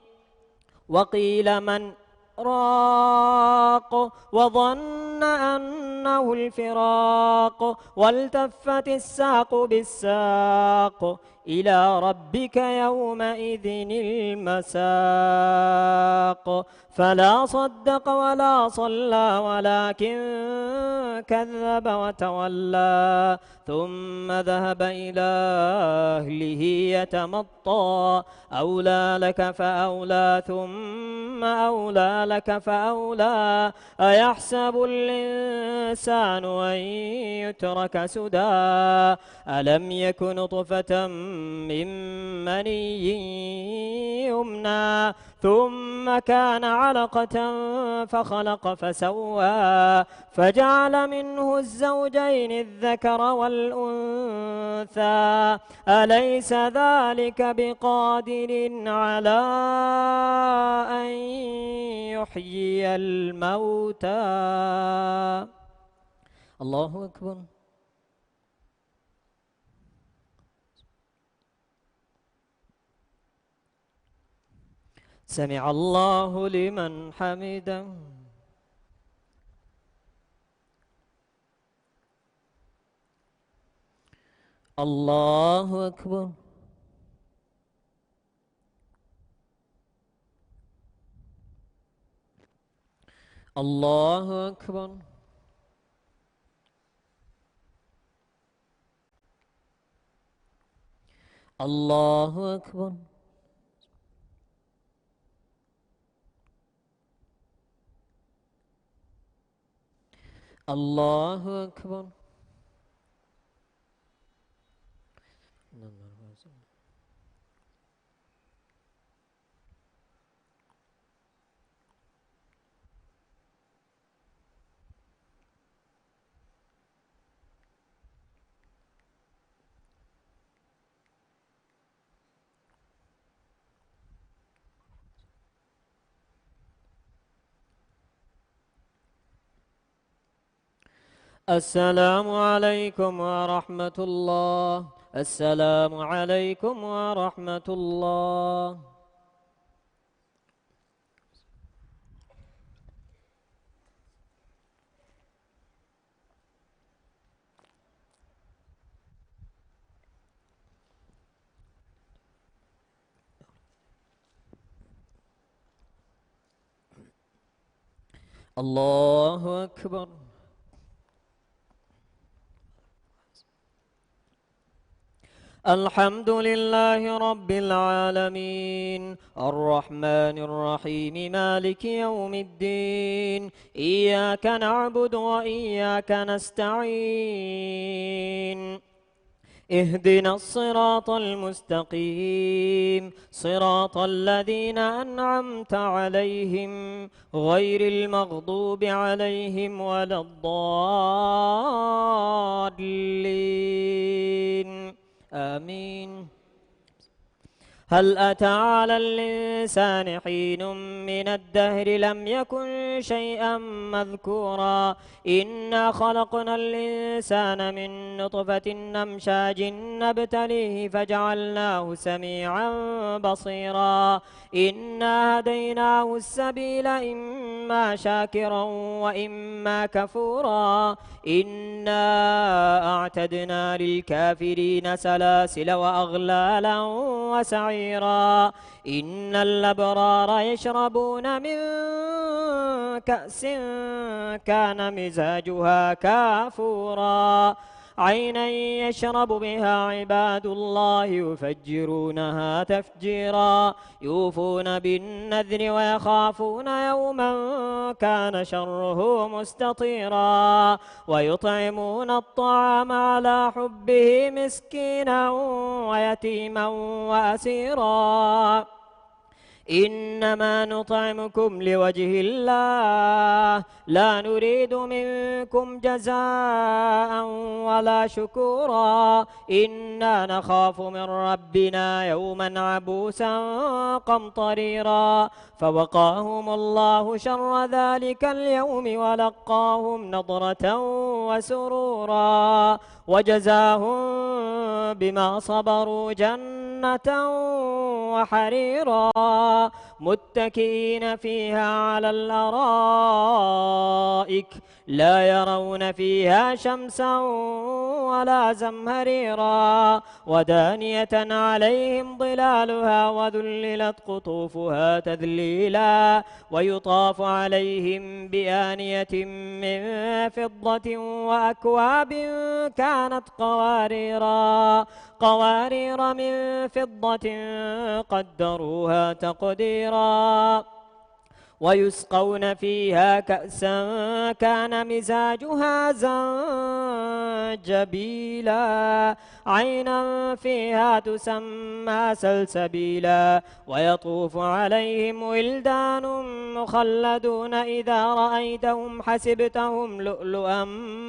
وقيل من راق وظن أنه الفراق والتفت الساق بالساق إلى ربك يومئذ المساق فلا صدق ولا صلى ولكن كذب وتولى ثم ذهب إلى أهله يتمطى أولى لك فأولى ثم أولى لك فأولى أيحسب الإنسان أن يترك سدى ألم يك نطفة من مني يمنى ثم كان علقة فخلق فسوى فجعل منه الزوجين الذكر والأنثى أليس ذلك بقادر على أن يحيي الموتى الله أكبر سمع الله لمن حمده الله أكبر الله أكبر الله أكبر الله أكبر السلام عليكم ورحمة الله السلام عليكم ورحمة الله الله أكبر الحمد لله رب العالمين الرحمن الرحيم مالك يوم الدين إياك نعبد وإياك نستعين اهدنا الصراط المستقيم صراط الذين أنعمت عليهم غير المغضوب عليهم ولا الضالين آمين هل أتى على الإنسان حين من الدهر لم يكن شيئا مذكورا إنا خلقنا الإنسان من نطفة أمشاج نبتليه فجعلناه سميعا بصيرا إنا هديناه السبيل إما شاكرا وإما كفورا إنا أعتدنا للكافرين سلاسل وأغلالا وسعيرا إن الأبرار يشربون من كأس كان مزاجها كافورا عينا يشرب بها عباد الله يفجرونها تفجيرا يوفون بالنذر ويخافون يوما كان شره مستطيرا ويطعمون الطعام على حبه مسكينا ويتيما وأسيرا إنما نطعمكم لوجه الله لا نريد منكم جزاء ولا شكورا إنا نخاف من ربنا يوما عبوسا قمطريرا فوقاهم الله شر ذلك اليوم ولقاهم نضرة وسرورا وجزاهم بما صبروا جنة وحريرا متكئين فيها على الأرائك لا يرون فيها شمسا ولا زمهريرا ودانية عليهم ظلالها وذللت قطوفها تذليلا ويطاف عليهم بآنية من فضة وأكواب كانت قوارير من فضة قدروها تقديرا ويسقون فيها كأسا كان مزاجها زنجبيلا عينا فيها تسمى سلسبيلا ويطوف عليهم ولدان مخلدون إذا رأيتهم حسبتهم لؤلؤا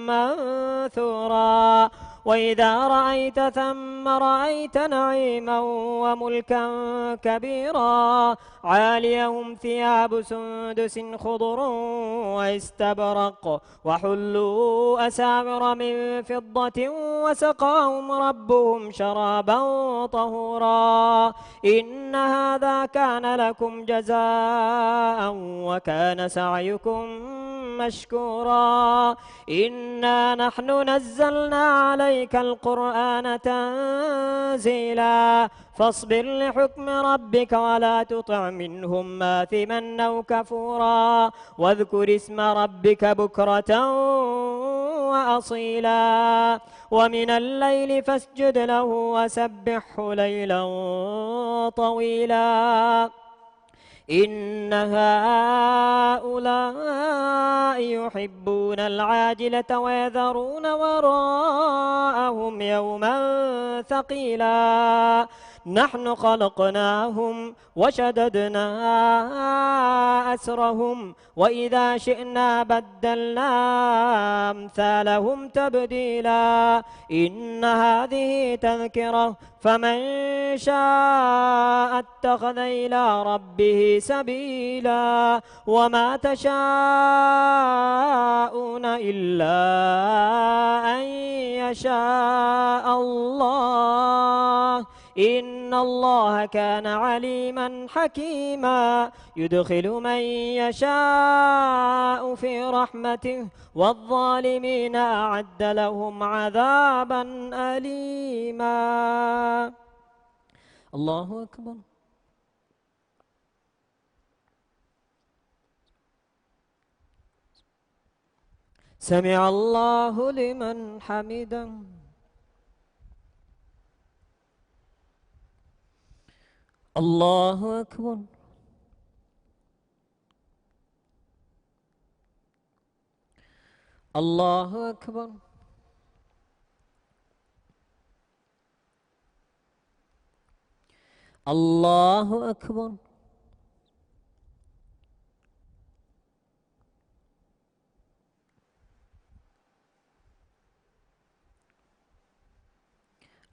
منثورا وإذا رأيت ثم رأيت نعيما وملكا كبيرا عاليهم ثياب سندس خضر واستبرق وحلوا أساور من فضة وسقاهم ربهم شرابا طهورا إن هذا كان لكم جزاء وكان سعيكم مشكورا إنا نحن نزلنا عليك القرآن تنزيلا فاصبر لحكم ربك ولا تطع منهم آثما أو كفورا واذكر اسم ربك بكرة وأصيلا ومن الليل فاسجد له وسبحه ليلا طويلا إن هؤلاء يحبون العاجلة ويذرون وراءهم يوما ثقيلا نحن خلقناهم وشددنا أسرهم وإذا شئنا بدلنا أمثالهم تبديلا إن هذه تذكرة فمن شاء اتخذ إلى ربه سبيلا وما تشاءون إلا أن يشاء الله إن الله كان عليما حكيما يدخل من يشاء في رحمته والظالمين أعد لهم عذابا أليما الله أكبر سمع الله لمن حمده الله أكبر الله أكبر الله أكبر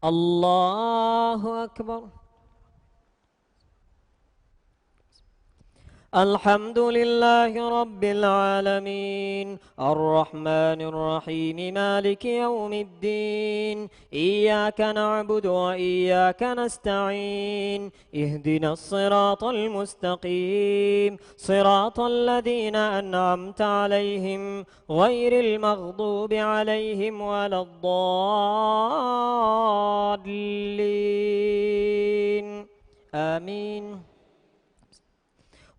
الله أكبر الحمد لله رب العالمين الرحمن الرحيم مالك يوم الدين إياك نعبد وإياك نستعين اهدنا الصراط المستقيم صراط الذين أنعمت عليهم غير المغضوب عليهم ولا الضالين آمين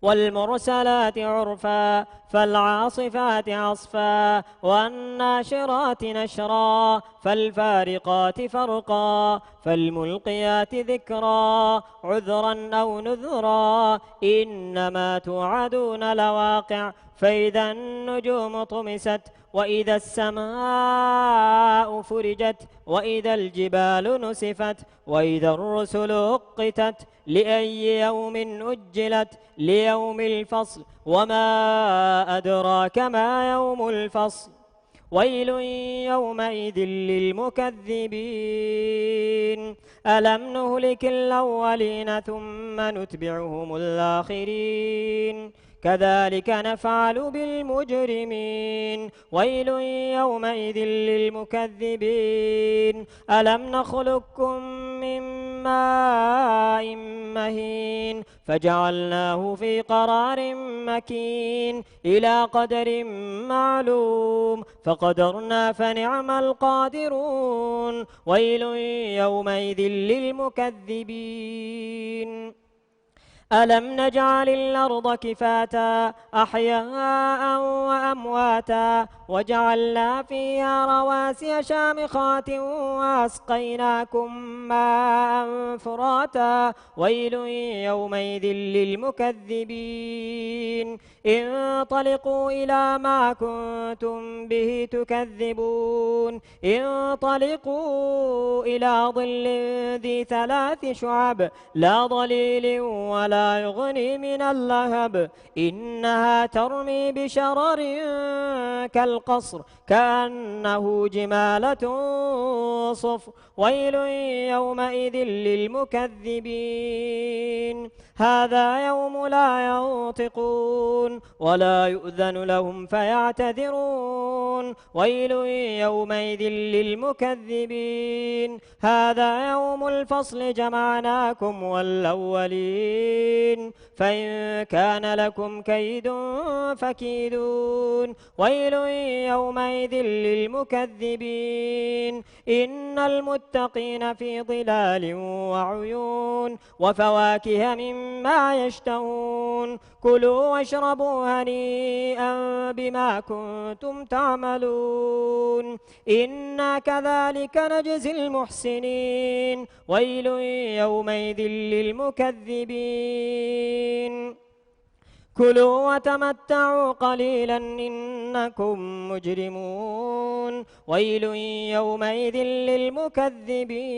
والمرسلات عرفا فالعاصفات عصفا والناشرات نشرا فالفارقات فرقا فالملقيات ذكرا عذرا أو نذرا إنما توعدون لواقع فإذا النجوم طمست وإذا السماء فرجت وإذا الجبال نسفت وإذا الرسل أقتت لأي يوم أجلت ليوم الفصل وما أدراك ما يوم الفصل ويل يومئذ للمكذبين ألم نهلك الأولين ثم نتبعهم الآخرين كذلك نفعل بالمجرمين ويل يومئذ للمكذبين ألم نخلقكم من ماء مهين فجعلناه في قرار مكين إلى قدر معلوم فقدرنا فنعم القادرون ويل يومئذ للمكذبين ألم نجعل الأرض كفاتا أحياء وأمواتا وجعلنا فيها رواسي شامخات وأسقيناكم ماء فراتا ويل يومئذ للمكذبين انطلقوا إلى ما كنتم به تكذبون انطلقوا إلى ظل ذي 3 شعب لا ظليل ولا يغني من اللهب إنها ترمي بشرر كالقصر كأنه جمالة صفر ويل يومئذ للمكذبين هذا يوم لا ينطقون ولا يؤذن لهم فيعتذرون ويل يومئذ للمكذبين هذا يوم الفصل جمعناكم والأولين فإن كان لكم كيد فكيدون ويل يومئذ للمكذبين إن المتقين في ظلال وعيون وفواكه مما يشتهون كلوا واشربوا هنيئا بما كنتم تعملون إنا كذلك نجزي المحسنين ويل يومئذ للمكذبين كلوا وتمتعوا قليلا إنكم مجرمون ويل يومئذ للمكذبين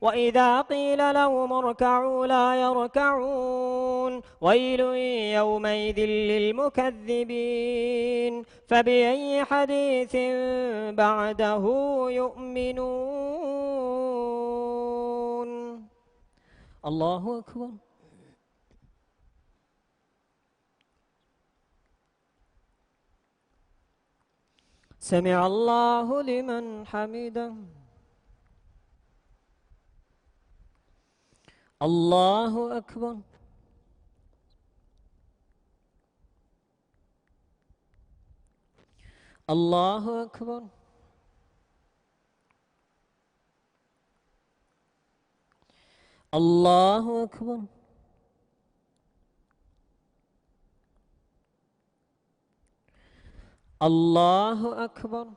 وإذا قيل لهم اركعوا لا يركعون ويل يومئذ للمكذبين فبأي حديث بعده يؤمنون الله أكبر سمع الله لمن حمده الله أكبر الله أكبر الله أكبر الله أكبر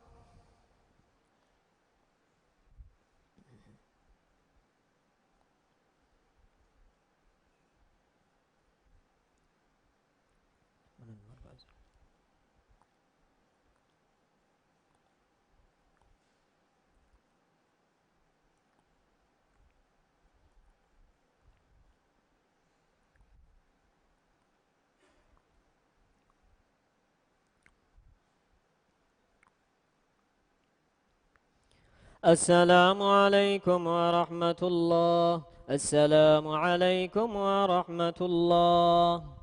السلام عليكم ورحمة الله السلام عليكم ورحمة الله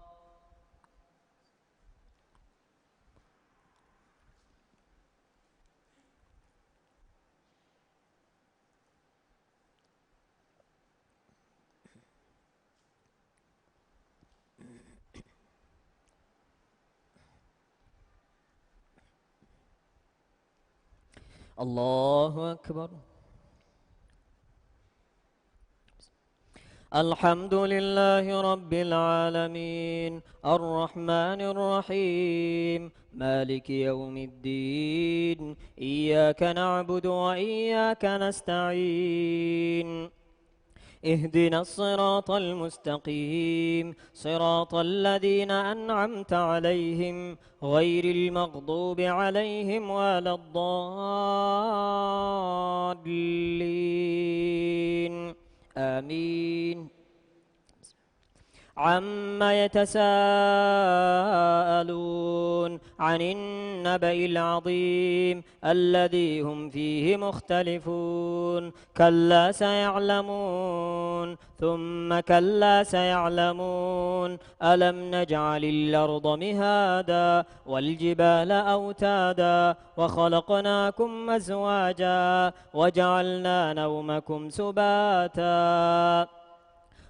الله أكبر الحمد لله رب العالمين الرحمن الرحيم مالك يوم الدين إياك نعبد وإياك نستعين اهدنا الصراط المستقيم صراط الذين أنعمت عليهم غير المغضوب عليهم ولا الضالين آمين عما يتساءلون عن النبأ العظيم الذي هم فيه مختلفون كلا سيعلمون ثم كلا سيعلمون ألم نجعل الأرض مهادا والجبال أوتادا وخلقناكم أزواجا وجعلنا نومكم سباتا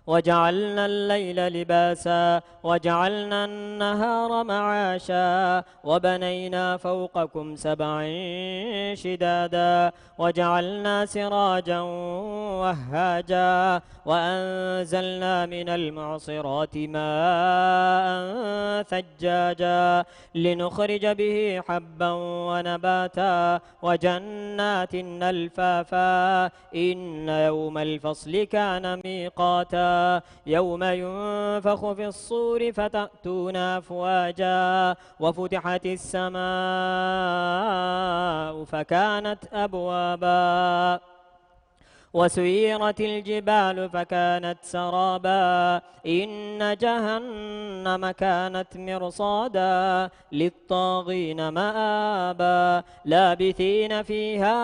وجعلنا الليل لباسا وجعلنا النهار معاشا وبنينا فوقكم سبعا شدادا وجعلنا سراجا وهاجا وأنزلنا من المعصرات ماء ثجاجا لنخرج به حبا ونباتا وجنات ألفافا إن يوم الفصل كان ميقاتا يوم ينفخ في الصور فتأتون أفواجا وفتحت السماء فكانت أبوابا وسيرت الجبال فكانت سرابا إن جهنم كانت مرصادا للطاغين مآبا لابثين فيها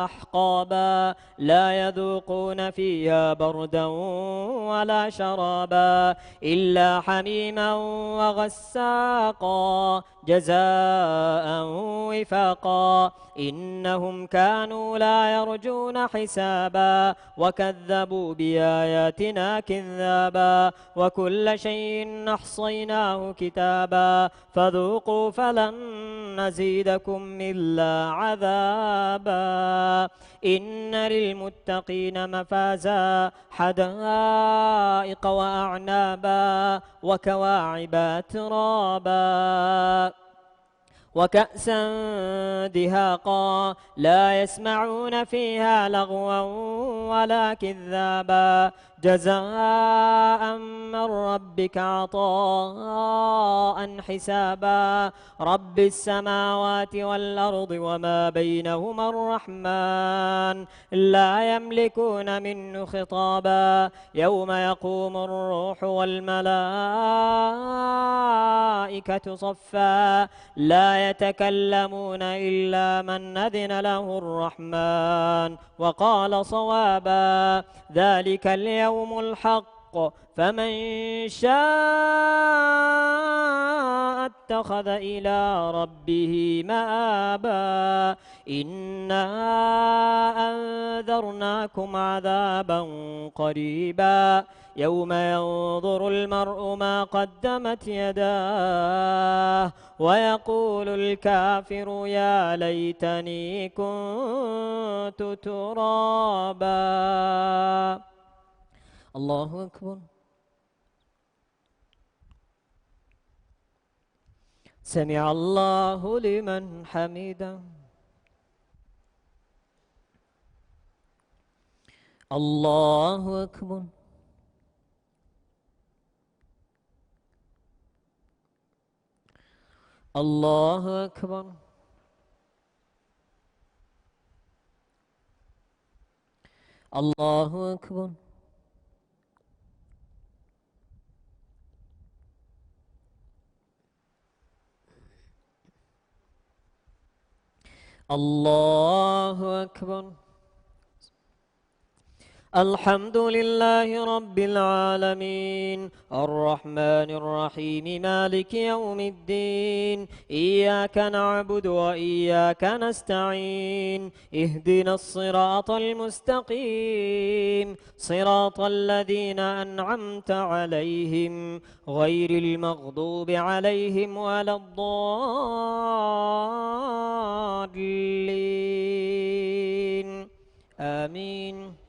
أحقابا لا يذوقون فيها بردا ولا شرابا إلا حميما وغساقا جزاء وفاقا إنهم كانوا لا يرجون حسابا وكذبوا بآياتنا كذابا وكل شيء أحصيناه كتابا فذوقوا فلن نزيدكم إلا عذابا إن للمتقين مفازا حدائق وأعنابا وكواعب أترابا وكأسا دهاقا لا يسمعون فيها لغوا ولا كذابا جزاء من ربك عطاء حسابا رب السماوات والأرض وما بينهما الرحمن لا يملكون منه خطابا يوم يقوم الروح والملائكة صفا لا يتكلمون إلا من أذن له الرحمن وقال صوابا ذلك اليوم الحق فمن شاء اتخذ إلى ربه مآبا إنا أنذرناكم عذابا قريبا يوم ينظر المرء ما قدمت يداه ويقول الكافر يا ليتني كنت ترابا. الله أكبر. سمع الله لمن حمده. الله أكبر. الله أكبر. الله أكبر. الله أكبر. الحمد لله رب العالمين الرحمن الرحيم مالك يوم الدين إياك نعبد وإياك نستعين اهدنا الصراط المستقيم صراط الذين أنعمت عليهم غير المغضوب عليهم ولا الضالين آمين.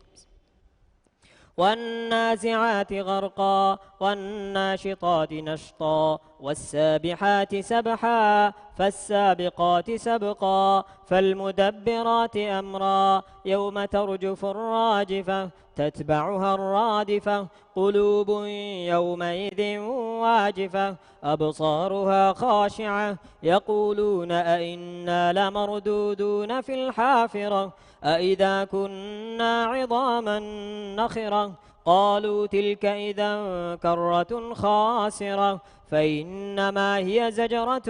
والنازعات غرقا والناشطات نشطا والسابحات سبحا فالسابقات سبقا فالمدبرات أمرا يوم ترجف الراجفة تتبعها الرادفة قلوب يومئذ واجفة أبصارها خاشعة يقولون أئنا لمردودون في الحافرة أئذا كنا عظاما نخرة قالوا تلك إذا كرة خاسرة فإنما هي زجرة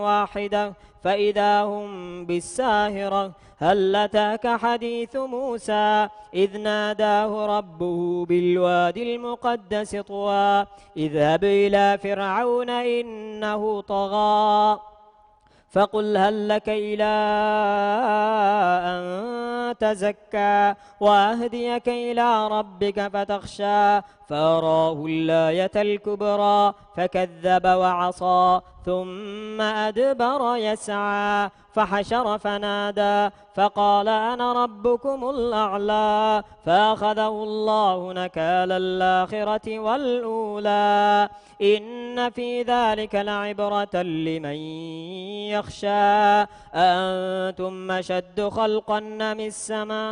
واحدة فإذا هم بالساهرة هل أتاك حديث موسى إذ ناداه ربه بالوادي المقدس طوى اذهب إلى فرعون إنه طغى فقل هل لك إلى أن تزكى وأهديك إلى ربك فتخشى فأراه الآية الكبرى فكذب وعصى ثم أدبر يسعى فحشر فنادى فقال أنا ربكم الأعلى فأخذه الله نكال الآخرة والأولى إن في ذلك لعبرة لمن يخشى أأنتم أشد خلقا من السماء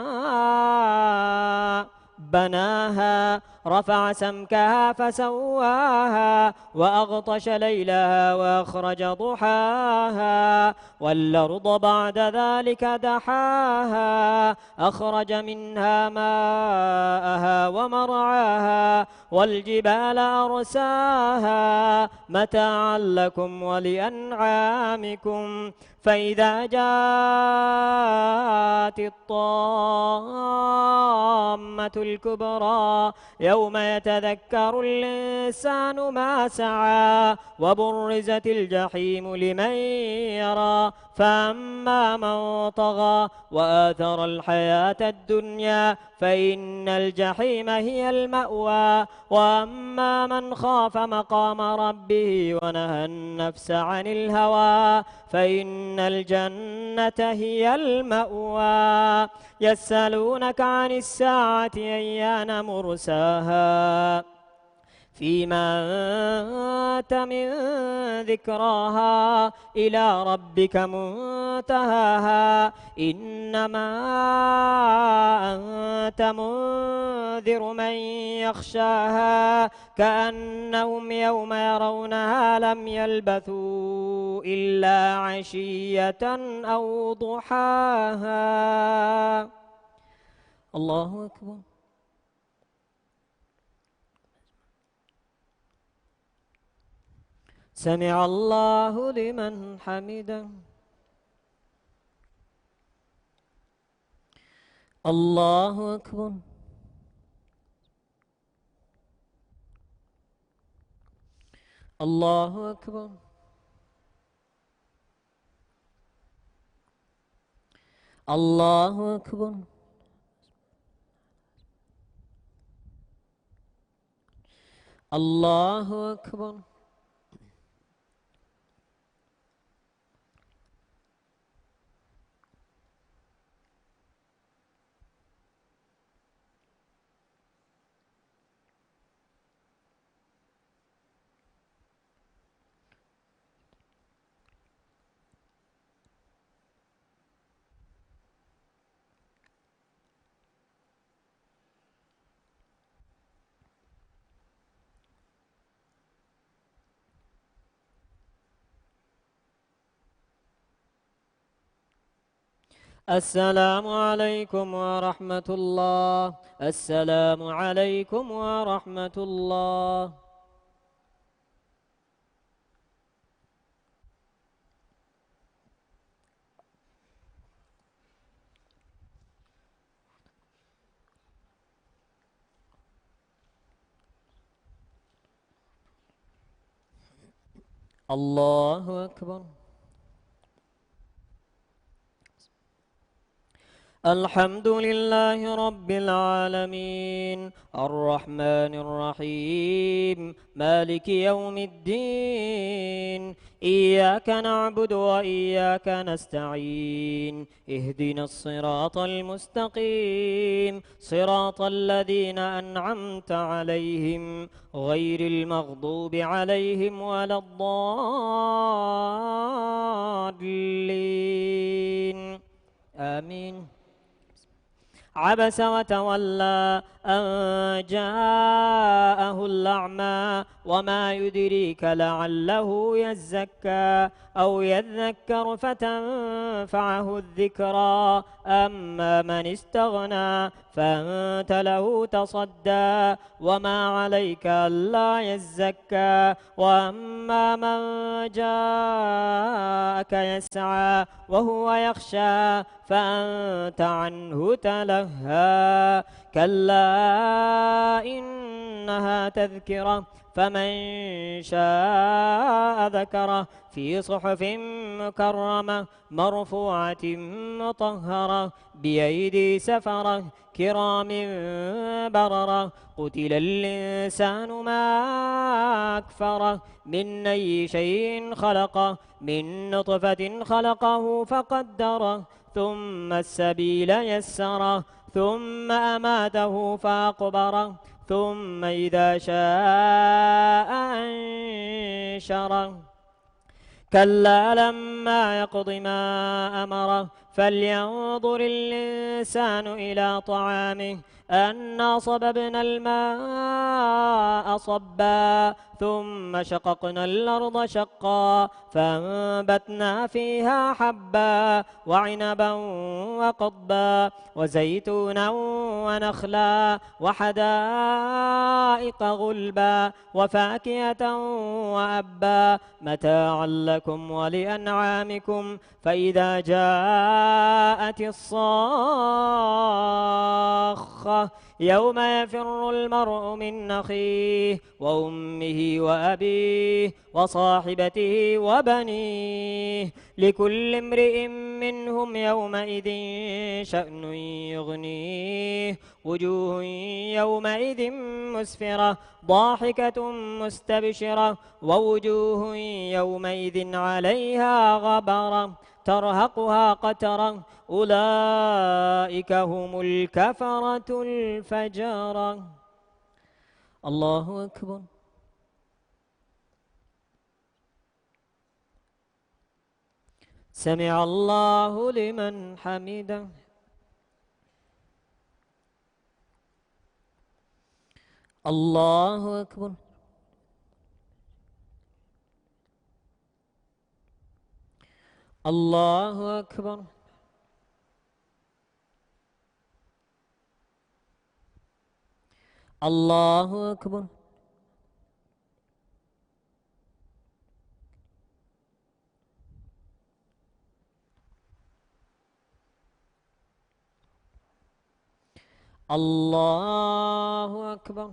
بناها رفع سمكها فسواها وأغطش ليلها وأخرج ضحاها والأرض بعد ذلك دحاها أخرج منها ماءها ومرعاها والجبال أرساها متاعا لكم ولأنعامكم فإذا جاءت الطامة الكبرى يوم يتذكر الإنسان ما سعى وبرزت الجحيم لمن يرى فأما من طغى وآثر الحياة الدنيا فإن الجحيم هي المأوى وأما من خاف مقام ربه ونهى النفس عن الهوى فإن الجنة هي المأوى يسألونك عن الساعة أيان مرساها فيما أنت من ذكراها إلى ربك منتهاها إنما أنت منذر من يخشاها كأنهم يوم يرونها لم يلبثوا إلا عشية أو ضحاها. الله أكبر. سمع الله لمن حمده. الله أكبر. الله أكبر. الله أكبر. الله أكبر. السلام عليكم ورحمة الله. السلام عليكم ورحمة الله. الله أكبر. الحمد لله رب العالمين الرحمن الرحيم مالك يوم الدين إياك نعبد وإياك نستعين اهدنا الصراط المستقيم صراط الذين أنعمت عليهم غير المغضوب عليهم ولا الضالين آمين. عبس وتولى أن جاءه الأعمى وما يدريك لعله يزكى أو يذكر فتنفعه الذكرى أما من استغنى فأنت له تصدى وما عليك ألا يزكى وأما من جاءك يسعى وهو يخشى فأنت عنه تلهى كلا إنها تذكرة فمن شاء ذكره في صحف مكرمة مرفوعة مطهرة بأيدي سفرة كرام بررة قتل الإنسان ما أكفره من أي شيء خلقه من نطفة خلقه فقدره ثم السبيل يسره ثم أماته فأقبره ثم إذا شاء أنشره كلا لما يقض ما أمره فلينظر الإنسان إلى طعامه أنا صببنا الماء صبا ثم شققنا الأرض شقا فأنبتنا فيها حبا وعنبا وقضبا وزيتونا ونخلا وحدائق غلبا وفاكهة وأبا متاعا لكم ولأنعامكم فإذا جاءت الصاخة يوم يفر المرء من أخيه وأمه وأبيه وصاحبته وبنيه لكل امرئ منهم يومئذ شأن يغنيه وجوه يومئذ مسفرة ضاحكة مستبشرة ووجوه يومئذ عليها غبرة ترهقها قترة أولئك هم الكفرة الفجرة الله أكبر سمع الله لمن حمده الله أكبر الله أكبر الله أكبر الله أكبر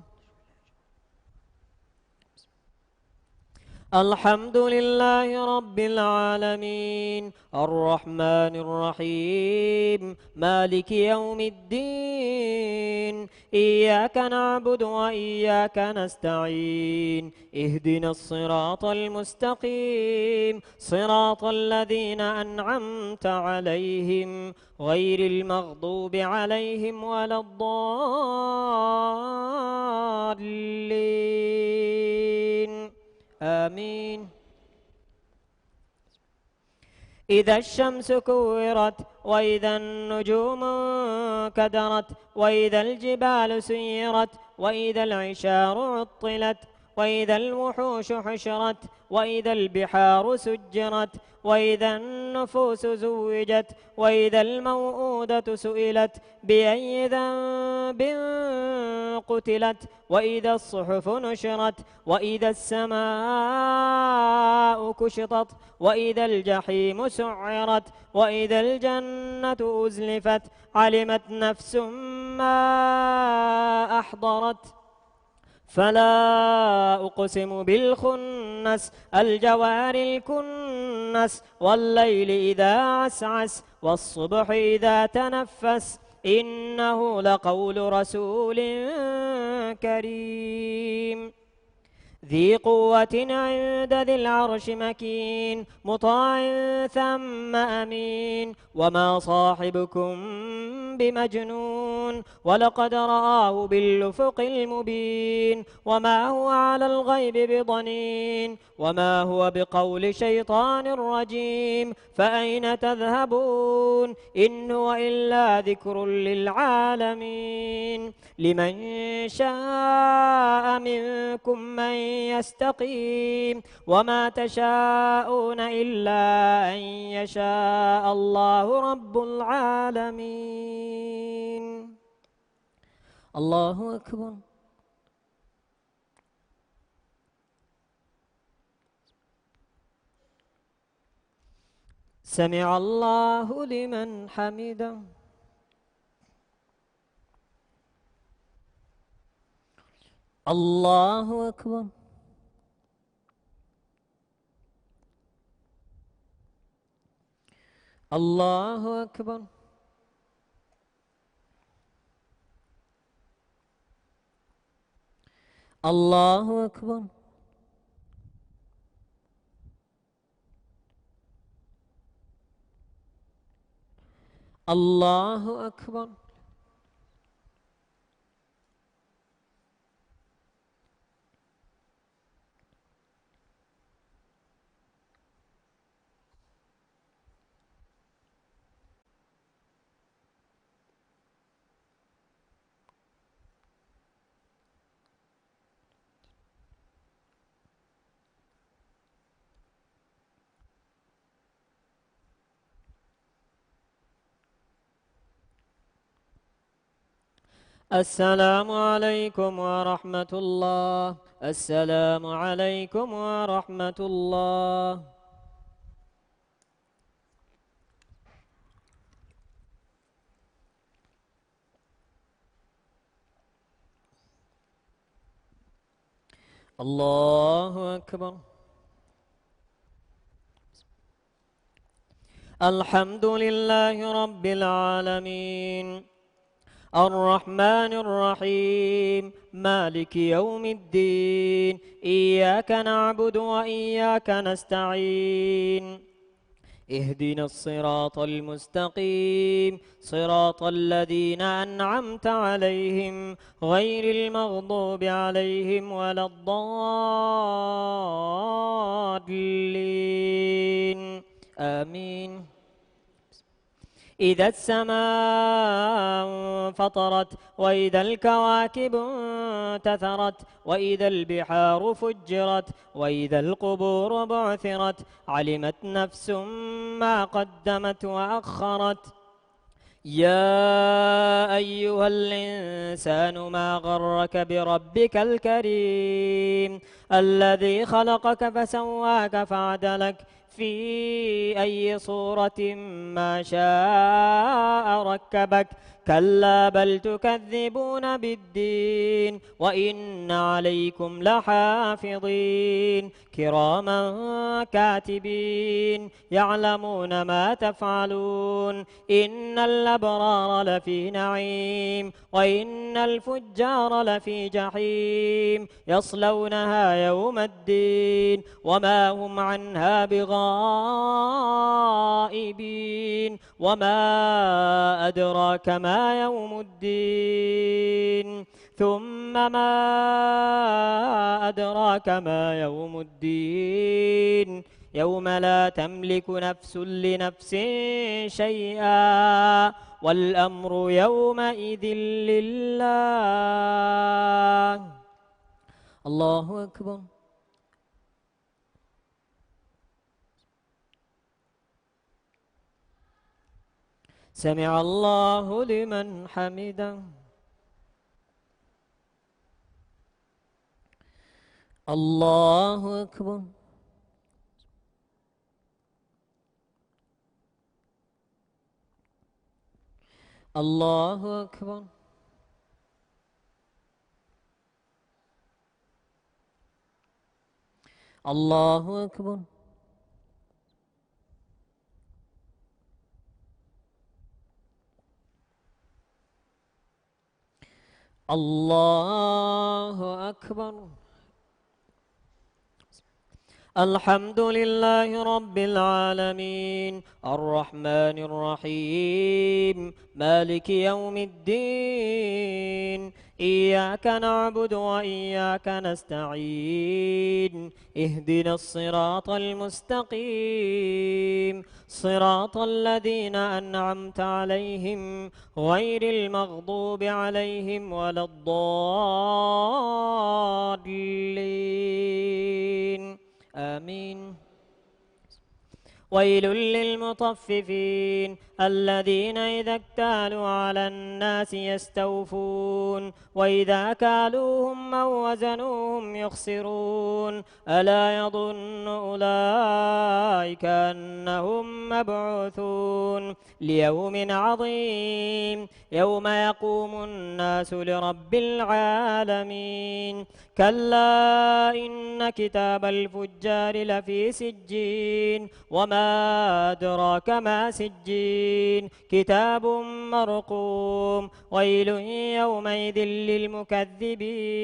الحمد لله رب العالمين الرحمن الرحيم مالك يوم الدين إياك نعبد وإياك نستعين اهدنا الصراط المستقيم صراط الذين أنعمت عليهم غير المغضوب عليهم ولا الضالين آمين إذا الشمس كورت وإذا النجوم كدرت وإذا الجبال سيرت وإذا العشار عطلت وإذا الوحوش حشرت وإذا البحار سجرت وإذا النفوس زوجت وإذا الموءودة سئلت بأي ذنب قتلت وإذا الصحف نشرت وإذا السماء كشطت وإذا الجحيم سعرت وإذا الجنة أزلفت علمت نفس ما أحضرت فلا أقسم بالخنس الجوار الكنس والليل إذا عسعس والصبح إذا تنفس إنه لقول رسول كريم ذي قوة عند ذي العرش مكين مطاع ثم أمين وما صاحبكم بمجنون ولقد رآه بالأفق المبين وما هو على الغيب بضنين وما هو بقول شيطان رجيم فأين تذهبون إن هو إلا ذكر للعالمين لمن شاء منكم من يستقيم وما تشاءون إلا أن يشاء الله رب العالمين الله أكبر. سمع الله لمن حمده. الله أكبر. الله أكبر. الله أكبر. الله أكبر. السلام عليكم ورحمة الله. السلام عليكم ورحمة الله. الله أكبر. الحمد لله رب العالمين الرحمن الرحيم مالك يوم الدين إياك نعبد وإياك نستعين اهدنا الصراط المستقيم صراط الذين أنعمت عليهم غير المغضوب عليهم ولا الضالين آمين. إذا السماء انفطرت وإذا الكواكب انتثرت وإذا البحار فجرت وإذا القبور بعثرت علمت نفس ما قدمت وأخرت. يا أيها الإنسان ما غرك بربك الكريم الذي خلقك فسواك فعدلك في أي صورة ما شاء ركبك. كلا بل تكذبون بالدين وإن عليكم لحافظين كراما كاتبين يعلمون ما تفعلون. إن الأبرار لفي نعيم وإن الفجار لفي جحيم يصلونها يوم الدين وما هم عنها بغائبين. وما أدراك ما يوم الدين ثم ما أدراك ما يوم الدين يوم لا تملك نفس لنفس شيئا والأمر يومئذ لله. الله أكبر. سمع الله لمن حمده. الله أكبر. الله أكبر. الله أكبر. الله أكبر. الحمد لله رب العالمين الرحمن الرحيم مالك يوم الدين إياك نعبد وإياك نستعين اهدنا الصراط المستقيم صراط الذين أنعمت عليهم غير المغضوب عليهم ولا الضالين آمين. ويل للمطففين الذين إذا اكتالوا على الناس يستوفون وإذا كالوهم أو وزنوهم يخسرون ألا يظن أولئك أنهم مبعوثون ليوم عظيم يوم يقوم الناس لرب العالمين كلا إن كتاب الفجار لفي سجين وما أدراك ما سجين كتاب مرقوم ويل يومئذ للمكذبين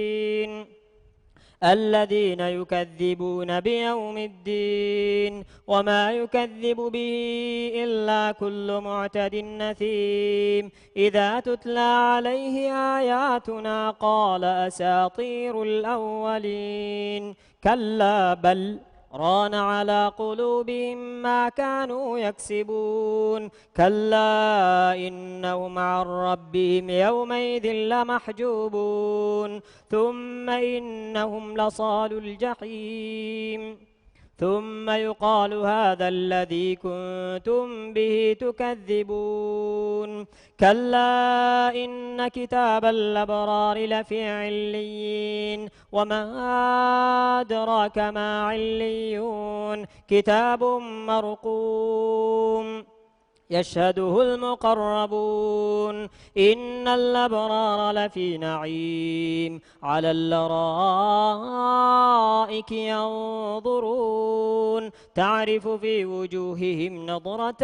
الذين يكذبون بيوم الدين وما يكذب به إلا كل معتد نثيم إذا تتلى عليه آياتنا قال أساطير الأولين كلا بل ران على قلوبهم ما كانوا يكسبون كلا إنهم عن ربهم يومئذ لمحجوبون ثم إنهم لصال الجحيم ثم يقال هذا الذي كنتم به تكذبون كلا إن كتاب الأبرار لفي عليين وما أدراك ما عليون كتاب مرقوم يشهده المقربون إن الأبرار لفي نعيم على الأرائك ينظرون تعرف في وجوههم نضرة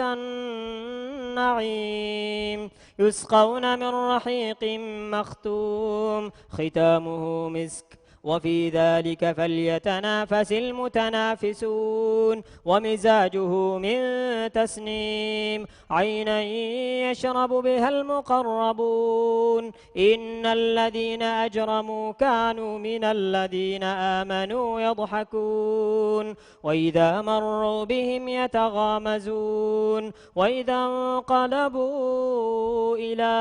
النعيم يسقون من رحيق مختوم ختامه مسك وفي ذلك فليتنافس المتنافسون ومزاجه من تسنيم عينا يشرب بها المقربون إن الذين أجرموا كانوا من الذين آمنوا يضحكون وإذا مروا بهم يتغامزون وإذا انقلبوا إلى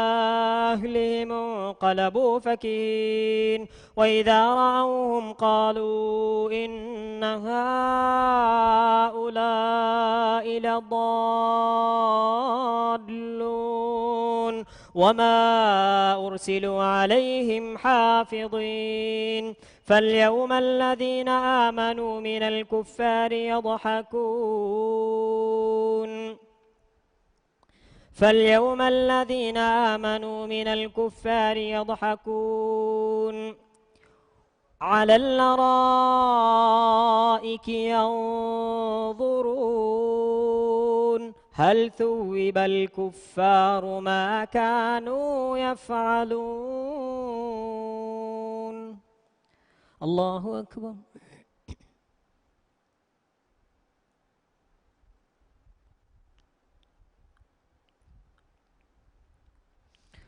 أهلهم انقلبوا فكهين وإذا رأوهم قالوا إن هؤلاء لضالون وما أرسلوا عليهم حافظين فاليوم الذين آمنوا من الكفار يضحكون فاليوم الذين آمنوا من الكفار يضحكون على الأرائك ينظرون هل ثوب الكفار ما كانوا يفعلون الله أكبر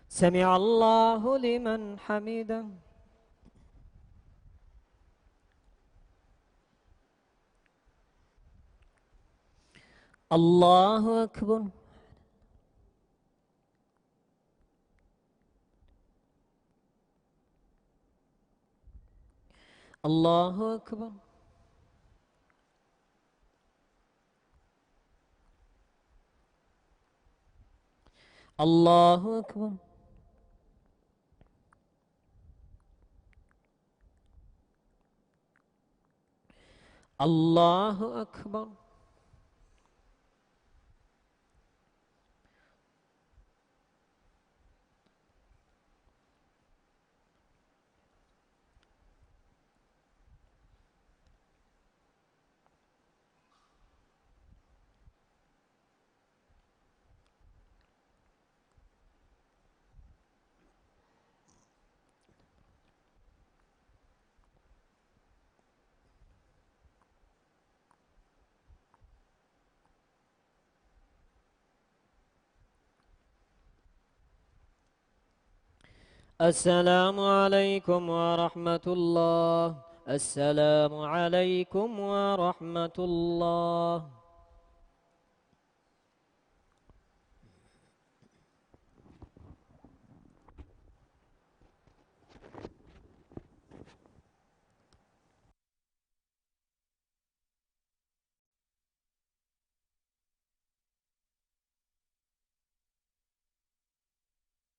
سمع الله لمن حمده الله أكبر الله أكبر الله أكبر الله أكبر السلام عليكم ورحمة الله السلام عليكم ورحمة الله